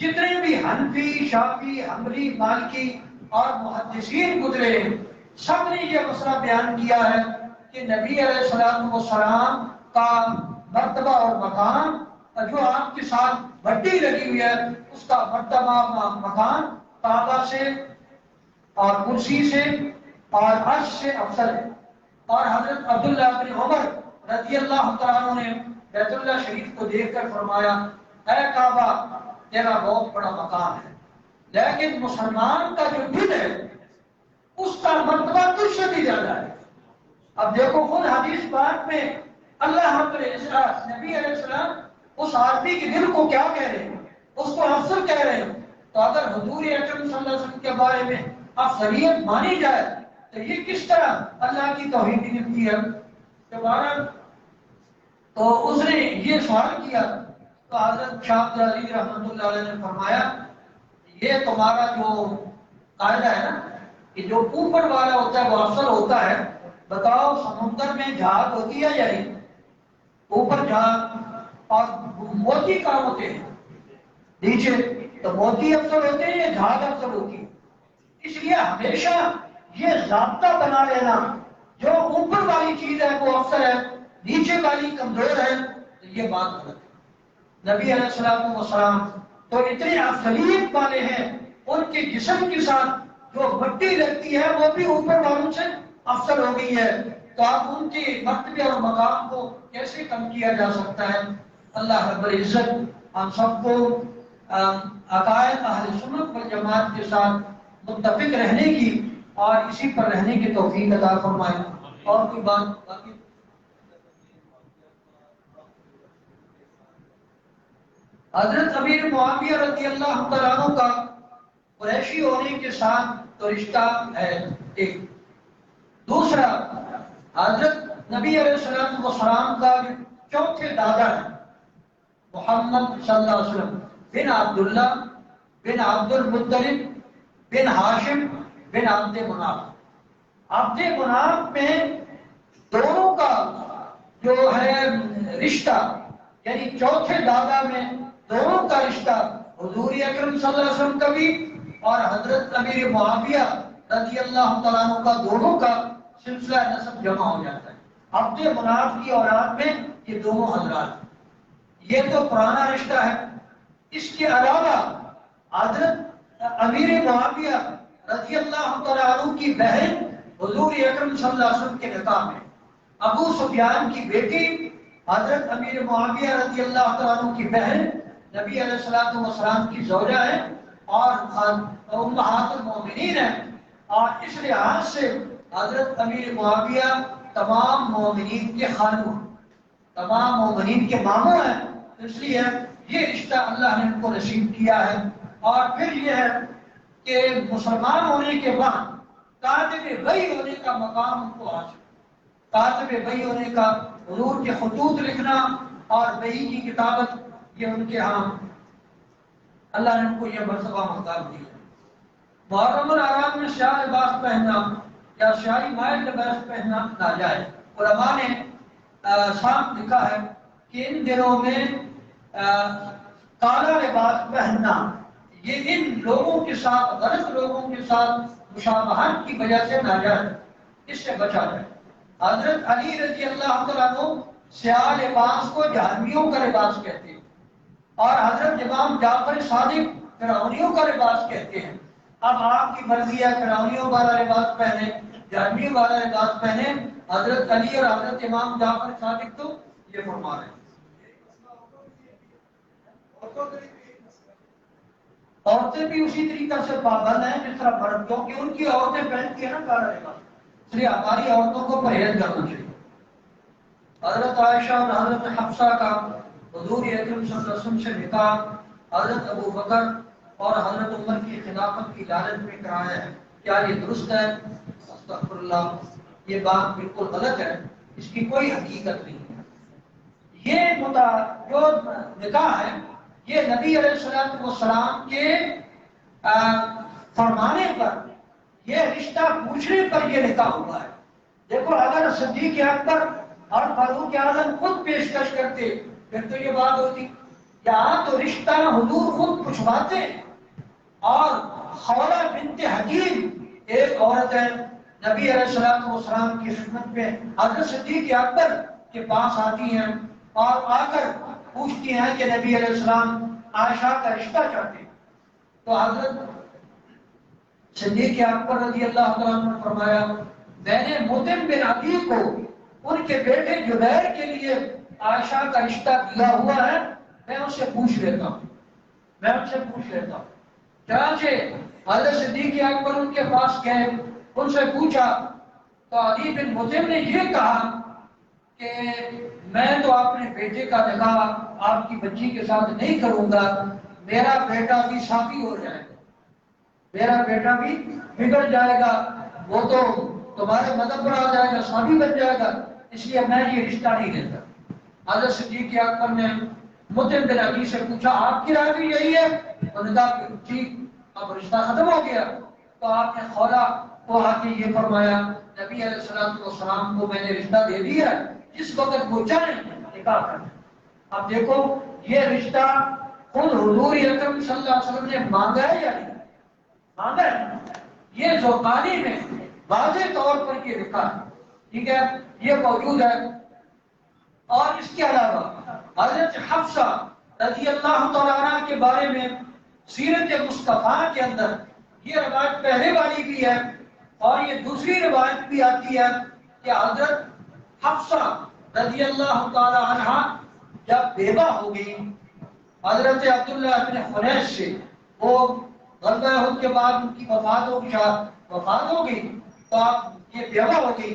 جتنے بھی حنفی، شافعی، حنبلی، مالکی اور محدثین گزرے سب نے یہ مسئلہ بیان کیا ہے کہ نبی علیہ السلام کا مرتبہ اور مقام، جو آپ کے ساتھ بھٹی لگی ہوئی ہے اس کا مرتبہ مقام کعبہ سے اور کرسی سے اور عرش سے افضل ہے. اور حضرت عبداللہ بن عمر رضی اللہ تعالیٰ عنہ نے بیت اللہ شریف کو دیکھ کر فرمایا اے کعبہ تیرا بہت بڑا مقام ہے، لیکن مسلمان کا جو دل ہے اس کا مرتبہ تجھ سے بھی زیادہ ہے. اب دیکھو خود حدیث پاک میں اللہ نبی علیہ السلام اس آدمی کے دل کو کیا کہہ رہے ہیں؟ اس کو افضل کہہ رہے ہیں. تو اگر حضور اکرم صلی اللہ علیہ وسلم کے بارے میں افضلیت مانی جائے تو یہ کس طرح اللہ کی توحید نکلتی ہے؟ دوبارہ تو اس نے یہ سوال کیا تو حضرت شاہ عبد العزیز رحمۃ اللہ علیہ نے فرمایا یہ تمہارا جو قاعدہ ہے نا کہ جو اوپر والا ہوتا ہے وہ افضل ہوتا ہے، بتاؤ سمندر میں جہاز ہوتی ہے یا نہیں؟ اوپر جہاز اور موتی کہاں ہوتے ہیں؟ نیچے. تو موتی افضل ہوتے ہیں یا جہاز افضل ہوتی ہے؟ اس لیے ہمیشہ یہ ضابطہ بنا لینا جو اوپر والی چیز ہے وہ افضل ہے، نیچے والی کمزور ہے، تو یہ بات غلط ہے. نبی علیہ السلام والسلام تو اتنے افضلیت والے ہیں، ان کے جسم کے ساتھ جو مٹی لگتی ہے وہ بھی اوپر والوں سے افضل ہو گئی ہے، تو آپ ان کے مرتبے اور مقام کو کیسے کم کیا جا سکتا ہے؟ اللہ رب العزت ہم سب کو عقائد اہل سنت والجماعت کے ساتھ متفق رہنے کی اور اسی پر رہنے کی توفیق عطا فرمائے. اور کوئی بات باقی؟ حضرت امیر معاویہ رضی اللہ تعالیٰ عنہ کا قریشی ہونے کے ساتھ تو رشتہ ہے ایک. دوسرا، حضرت نبی علیہ السلام والسلام کا چوتھے دادا ہے محمد صلی اللہ علیہ وسلم بن عبداللہ بن عبد المطلب بن ہاشم بن عبد مناف. عبد مناف میں دونوں کا جو ہے رشتہ، یعنی چوتھے دادا میں دونوں کا رشتہ حضور اکرم صلی اللہ علیہ وسلم کا بھی اور حضرت امیر معاویہ رضی اللہ تعالیٰ عنہ کا دونوں کا سلسلہ نسب جمع ہو جاتا ہے. عبد مناف کی اولاد میں یہ دونوں حضرات، یہ تو پرانا رشتہ ہے. اس کے علاوہ حضرت امیر معاویہ رضی اللہ تعالیٰ عنہ کی بہن حضور اکرم صلی اللہ علیہ وسلم کے نکاح میں ابو سفیان کی بیٹی حضرت امیر معاویہ رضی اللہ تعالیٰ عنہ کی بہن نبی علیہ الصلوۃ والسلام کی زوجہ ہے اور امہات المومنین ہے، اور اس لحاظ سے حضرت امیر معاویہ تمام مومنین کے خالو، تمام مومنین کے ماموں ہیں. اس لیے یہ رشتہ اللہ نے ان کو نصیب کیا ہے. اور پھر یہ ہے کہ مسلمان ہونے کے بعد کاتب وحی ہونے کا مقام ان کو حاصل، کاتب وحی ہونے کا، حضور کے خطوط لکھنا اور وحی کی کتابت، یہ ان کے ہاں اللہ نے ان کو یہ مرتبہ مقام دیا. محرم الحرام میں سیاہ لباس پہننا یا سیاہی مائل لباس پہننا ناجائز. علماء نے صاف لکھا ہے کہ ان دنوں میں کالا لباس پہننا یہ ان لوگوں کے ساتھ، غلط لوگوں کے ساتھ مشابہت کی وجہ سے ناجائز، اس سے بچا جائے. حضرت علی رضی اللہ تعالیٰ عنہ سیاہ لباس کو جہنمیوں کا لباس کہتے ہیں اور حضرت امام جعفر صادق فرعونیوں کا لباس کہتے ہیں. اب آپ کی مرضی ہے فرعونیوں والا لباس پہنے، جہنمیوں والا لباس پہنے. حضرت علی اور حضرت امام جعفر صادق تو یہ فرما رہے ہیں. عورتیں بھی اسی طریقہ سے پابند ہیں جس طرح مرد، کیونکہ ان کی عورتیں پہنتی ہیں نا کالا لباس، اس لیے ہماری عورتوں کو پرہیز کرنا چاہیے. حضرت عائشہ اور حضرت حفصہ کا حضور اکرم صلی اللہ علیہ وسلم سے نکاح حضرت ابو بکر اور حضرت عمر کی خلافت کی لالچ میں کرایا ہے. کیا یہ درست ہے؟ استغفر اللہ، یہ بات بالکل غلط ہے، اس کی کوئی حقیقت نہیں ہے. یہ جو نکاح ہے یہ نبی علیہ الصلوۃ والسلام کے فرمانے پر، یہ رشتہ پوچھنے پر یہ نکاح ہوا ہے. دیکھو اگر صدیق اکبر اور فاروق اعظم خود پیشکش کرتے پھر تو یہ بات ہوتی. یہاں تو رشتہ حضور خود پوچھواتے، اور خولہ بنت حکیم ایک عورت ہے نبی علیہ السلام والسلام کی خدمت میں حضرت صدیق اکبر کے پاس آتی ہیں اور آ کر پوچھتی ہیں کہ نبی علیہ السلام عائشہ کا رشتہ چاہتے ہیں. تو حضرت صدیق اکبر رضی اللہ تعالیٰ عنہ نے فرمایا میں نے مطعم بن عدی کو ان کے بیٹے جبیر کے لیے عائشہ کا رشتہ دیا ہوا ہے، میں ان سے پوچھ لیتا ہوں، میں ان سے پوچھ لیتا ہوں. چنانچہ حضرت صدیق اکبر ان کے پاس گئے، ان سے پوچھا تو علی بن مطعم نے یہ کہا کہ میں تو اپنے بیٹے کا نکاح آپ کی بچی کے ساتھ نہیں کروں گا، میرا بیٹا بھی صافی ہو جائے گا، میرا بیٹا بھی بگڑ جائے گا، وہ تو تمہارے مذہب پر آ جائے گا، صافی بن جائے گا، اس لیے میں یہ رشتہ نہیں لیتا. حضرت صدیق اکبر نے مطعم بن عدی سے پوچھا آپ کی رائے بھی یہی ہے؟ انہوں نے کہا کہ ٹھیک، اب رشتہ ختم ہو گیا. تو آپ نے خولا کو آ کے یہ فرمایا نبی علیہ الصلوۃ والسلام کو میں نے رشتہ دے دیا، جس وقت وہ چاہیں نکاح کر لیں. اب دیکھو یہ رشتہ خود حضور اکرم صلی اللہ علیہ وسلم نے مانگا ہے یا نہیں مانگا ہے؟ یہ زوقانی میں واضح طور پر یہ لکھا ہے. ٹھیک ہے، یہ موجود ہے. اور اس کے علاوہ حضرت حفصہ رضی اللہ تعالیٰ عنہ کے بارے میں سیرت مصطفیٰ کے اندر یہ روایت پہلے والی بھی ہے اور یہ دوسری روایت بھی آتی ہے کہ حضرت حفصہ رضی اللہ تعالیٰ عنہ جب بیوہ ہو گئی حضرت عبداللہ بن حنیف سے، وہ غزوہ احد کے بعد ان کی وفات ہو گئی تو آپ یہ بیوہ ہو گئی.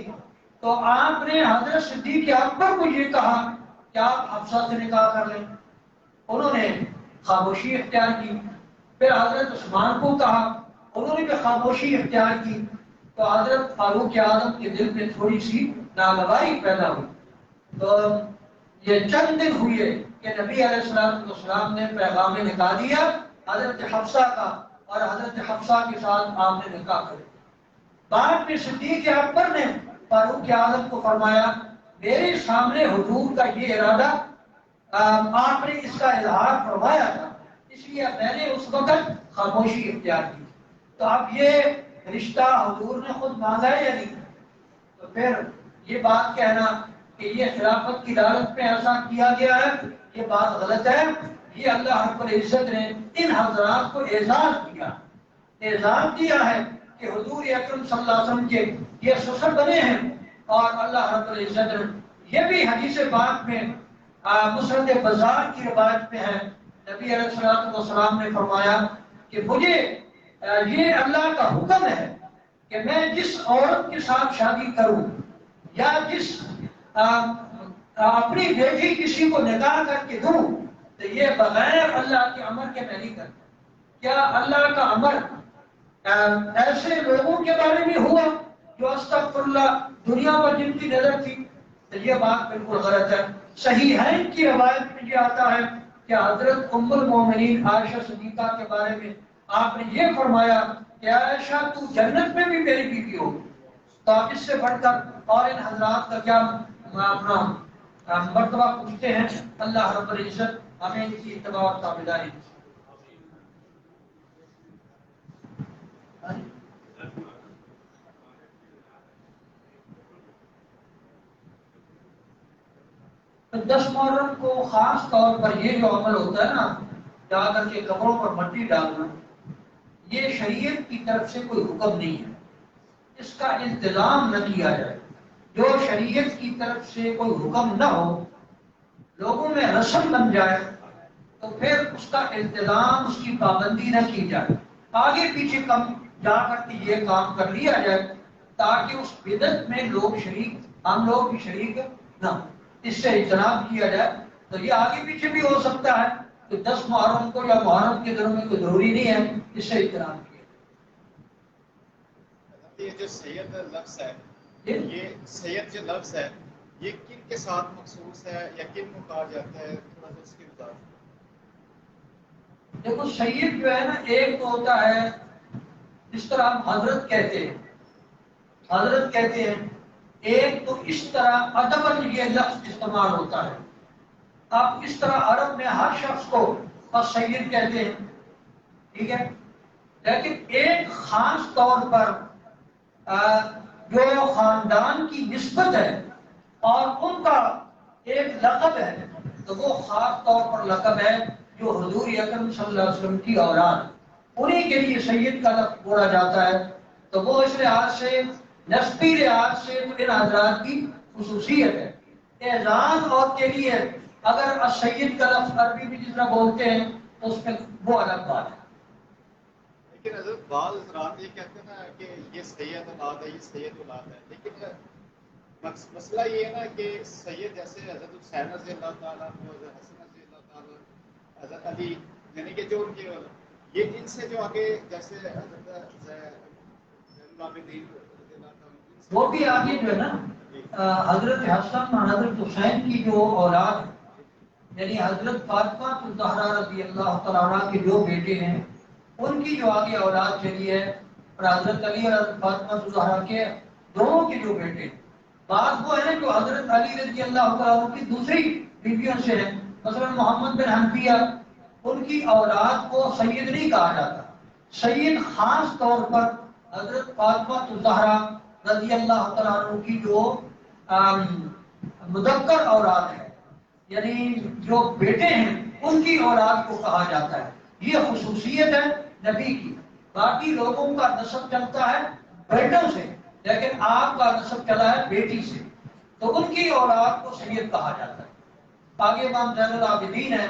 تو آپ نے حضرت صدیق اکبر کو یہ کہا کہ آپ حفصہ سے نکاح کر لیں. انہوں نے خاموشی اختیار کی. پھر حضرت عثمان کو کہا، انہوں نے بھی خاموشی اختیار کی. تو حضرت فاروق اعظم کے دل میں تھوڑی سی ناگواری پیدا ہوئی. تو یہ چند دن ہوئے کہ نبی علیہ السلام نے پیغام نکال دیا حضرت حفصہ کا اور حضرت حفصہ کے ساتھ آپ نے نکاح کر. بعد میں صدیق اکبر نے فاروق اعظم کو فرمایا میرے سامنے حضور کا یہ ارادہ آپ نے اس کا اظہار فرمایا تھا، اس لیے میں نے اس وقت خاموشی اختیار کی. تو اب یہ رشتہ حضور نے خود مانگا ہے یا نہیں؟ تو پھر یہ بات کہنا کہ یہ خلافت کی دعوت میں ایسا کیا گیا ہے یہ بات غلط ہے. یہ اللہ رب العزت نے ان حضرات کو اعزاز دیا ہے کہ حضور اکرم صلی اللہ علیہ وسلم کے یہ سسر بنے ہیں. اور اللہ رب العزت نے یہ بھی حدیث پاک میں مسند بزار کی روایت میں ہے نبی علیہ الصلوۃ والسلام نے فرمایا کہ مجھے یہ اللہ کا حکم ہے کہ میں جس عورت کے ساتھ شادی کروں یا جس اپنی بیٹی کسی کو نکاح کر کے دوں تو یہ بغیر اللہ کے امر کے میں نہیں کرتا. کیا اللہ کا امر ایسے لوگوں کے بارے میں ہوا جو استغفر اللہ دنیا پر جن کی نظر تھی؟ تو یہ بات بالکل غلط ہے. صحیحین کی روایت میں یہ آتا ہے کہ حضرت ام المومنین عائشہ صدیقہ کے بارے میں آپ نے یہ فرمایا کہ عائشہ تو جنت میں بھی میری بیوی ہو. تو آپ اس سے بڑھ کر اور ان حضرات کا کیا اپنا مرتبہ پوچھتے ہیں. اللہ رب العزت ہمیں ان کی اتباع اور تابعداری. دس محرم کو خاص طور پر یہ جو عمل ہوتا ہے نا جا کر کے قبروں پر مٹی ڈالنا، یہ شریعت کی طرف سے کوئی حکم نہیں ہے. اس کا انتظام نہ کیا جائے. جو شریعت کی طرف سے کوئی حکم نہ ہو لوگوں میں رسم بن جائے تو پھر اس کا انتظام اس کی پابندی نہ کی جائے. آگے پیچھے کم جا کر کے یہ کام کر لیا جائے تاکہ اس بدعت میں لوگ شریک ہم لوگ بھی شریک نہ ہوں. اس سے اجتناب کیا جائے. تو یہ آگے پیچھے بھی ہو سکتا ہے کہ 10 محرم کو یا محرم کے دنوں میں کوئی ضروری نہیں ہے. اس سے اجتناب کیا جائے. یہ جو سید لفظ ہے یہ سید جو لفظ ہے یہ کن کے ساتھ مخصوص ہے یا کن کو کہا جاتا ہے؟ تھوڑا سا اس کی وضاحت. دیکھو سید جو ہے نا ایک تو ہوتا ہے جس طرح ہم حضرت کہتے ہیں، ایک تو اس طرح ادب یہ لفظ استعمال ہوتا ہے. اب اس طرح عرب میں ہر شخص کو سید کہتے ہیں، ٹھیک ہے. لیکن ایک خاص طور پر جو خاندان کی نسبت ہے اور ان کا ایک لقب ہے تو وہ خاص طور پر لقب ہے جو حضور اکرم صلی اللہ علیہ وسلم کی اولاد انہیں کے لیے سید کا لقب بولا جاتا ہے. تو وہ اس لحاظ سے نسبی لحاظ سے ان حضرات کی خصوصیت ہے. اعزاز اور کے لیے اگر سید کا لفظ عربی میں جس طرح بولتے ہیں تو اس میں وہ الگ بات ہے. لیکن حضرت بعض حضرات یہ کہتے ہیں نا کہ یہ سید اولاد ہے، یہ سید اولاد ہے. لیکن مسئلہ یہ ہے نا کہ سید جیسے حضرت حسین رضی اللہ تعالیٰ عنہ، حضرت حسن رضی اللہ تعالیٰ، حضرت علی، یعنی کہ جو ان کے یہ ان سے جو آگے جیسے حضرت وہ بھی آگے جو ہے نا حضرت حسن اور حضرت حسین کی جو اولاد یعنی حضرت فاطمہ الزہرا رضی اللہ تعالیٰ عنہ کے جو بیٹے ہیں ان کی جو آگے اولاد چلی ہے، اور حضرت علی اور حضرت فاطمہ الزہرا کے دونوں کے جو بیٹے، بعض وہ ہیں جو حضرت علی رضی اللہ تعالیٰ عنہ کی دوسری بیویوں سے ہیں، مثلا محمد بن حنفیہ، ان کی اولاد کو سید نہیں کہا جاتا، سید خاص طور پر حضرت فاطمہ الزہرا رضی اللہ تعالیٰ عنہ کی جو مذکر اولاد ہے، یعنی جو بیٹے ہیں ان کی اولاد کو کہا جاتا ہے۔ یہ خصوصیت ہے نبی کی، باقی لوگوں کا نسب چلتا ہے بیٹوں سے، لیکن آپ کا نسب چلا ہے بیٹی سے، تو ان کی اولاد کو سید کہا جاتا ہے۔ آگے امام زین العابدین ہیں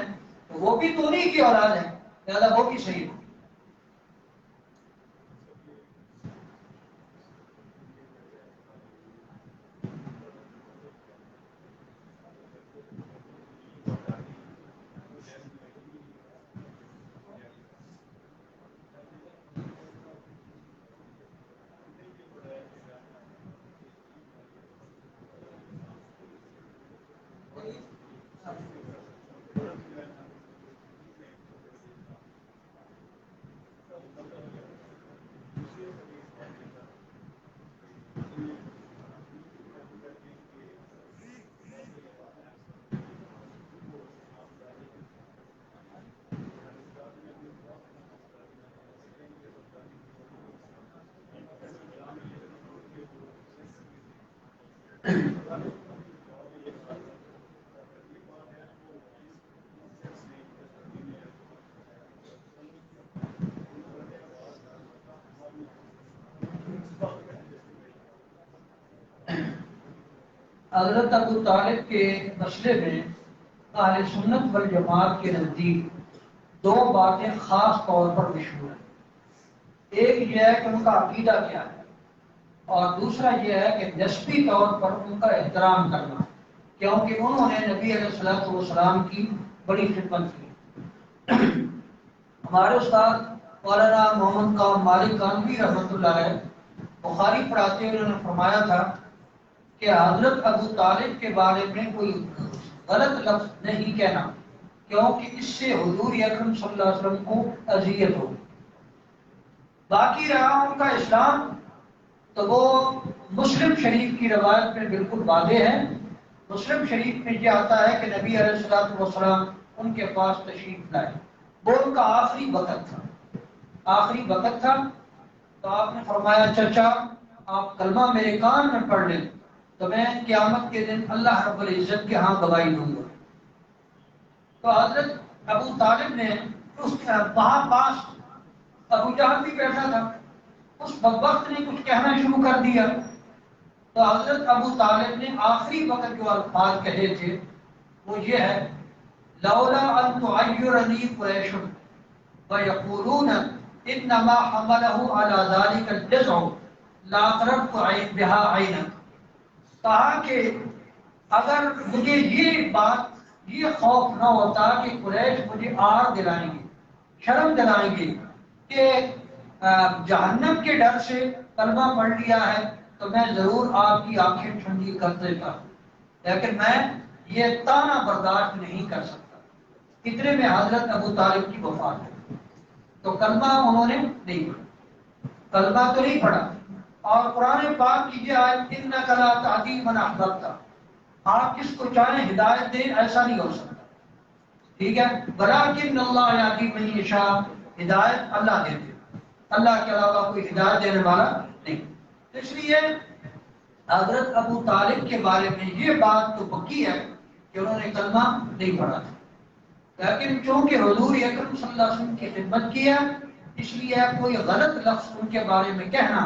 تو وہ بھی تو انہی کی اولاد ہے، لہذا وہ بھی سید ہے۔ حضرت ابو طالب کے مسئلے میں اہل سنت والجماعت کے نزدیک دو باتیں خاص طور پر مشہور ہیں۔ ایک یہ ہے کہ ان کا عقیدہ کیا ہے، اور دوسرا یہ ہے کہ نسبی طور پر ان کا احترام کرنا، کیونکہ انہوں نے نبی علیہ الصلوۃ والسلام کی بڑی خدمت کی۔ ہمارے استاد مولانا محمد قام مالک کانوی رحمۃ اللہ علیہ بخاری پڑھاتے ہوئے انہوں نے فرمایا تھا کہ حضرت ابو طالب کے بارے میں کوئی غلط لفظ نہیں کہنا، کیونکہ اس سے حضور اکرم صلی اللہ علیہ وسلم کو اذیت ہو۔ باقی رہا ان کا اسلام تو وہ مسلم شریف کی روایت میں بالکل واضح ہے۔ مسلم شریف میں یہ آتا ہے کہ نبی علیہ الصلوۃ والسلام ان کے پاس تشریف لائے، وہ ان کا آخری وقت تھا، آخری وقت تھا، تو آپ نے فرمایا چچا آپ کلمہ میرے کان میں پڑھ لیں تو میں قیامت کے دن اللہ رب العزت کے ہاں گواہی دوں گا۔ تو حضرت ابو طالب نے وہاں پاس ابو جہل بھی بیٹھا تھا، اس بدبخت نے کچھ کہنا شروع کر دیا، تو حضرت ابو طالب نے آخری وقت جو الفاظ کہے تھے وہ یہ ہے لولا ان تعیرنی قریش ویقولون انما حملہ علی ذلک الجزع لاقررت بها عینک، کہا کہ اگر مجھے یہ خوف نہ ہوتا کہ قریش مجھے آر دلائیں گے، شرم دلائیں گے کہ جہنم کے ڈر سے کلمہ پڑھ لیا ہے تو میں ضرور آپ کی آنکھیں ٹھنڈی کر دیتا، لیکن میں یہ تانا برداشت نہیں کر سکتا۔ اتنے میں حضرت ابو طالب کی وفات ہے، تو کلمہ انہوں نے نہیں پڑھا، کلمہ تو نہیں پڑھا۔ اور قرآن پاک کی یہ آیت انک لا تہدی من احببت، آپ جس کو چاہیں ہدایت دیں ایسا نہیں ہو سکتا، ٹھیک ہے، ولکن اللہ یہدی من یشاء، ہدایت اللہ دیتے، اللہ کے علاوہ کوئی ہدایت دینے والا نہیں۔ اس لیے حضرت ابو طالب کے بارے میں یہ بات تو پکی ہے کہ انہوں نے کلمہ نہیں پڑھا تھا، لیکن چونکہ حضور اکرم صلی اللہ علیہ وسلم کی خدمت کی ہے اس لیے کوئی غلط لفظ ان کے بارے میں کہنا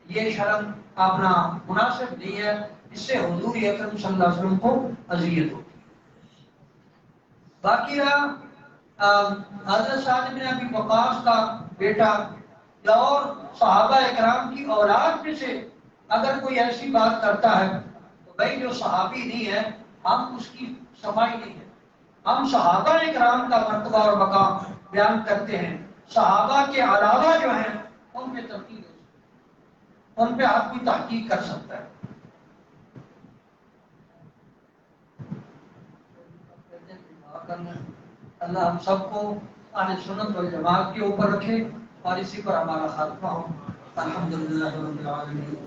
یہ شرم اپنا مناسب نہیں ہے، اس سے حضور اکرم صلی اللہ علیہ وسلم کو اذیت ہوتی۔ باقی رہا حضرت سعد بن ابی وقاص کا بیٹا اور صحابہ اکرام کی اولاد میں سے اگر کوئی ایسی بات کرتا ہے تو بھائی جو صحابی نہیں ہے ہم اس کی صفائی نہیں ہے، ہم صحابہ اکرام کا مرتبہ اور مقام بیان کرتے ہیں، صحابہ کے علاوہ جو ہیں ان پہ تنقید ہو سکتی ہے، ان پہ آپ کی تحقیق کر سکتا ہے۔ کرنا ہے. اللہ ہم سب کو اہل سنت والجماعت کے اوپر رکھے اور اسی پر ہمارا خاتمہ ہو. الحمدللہ رب العالمین.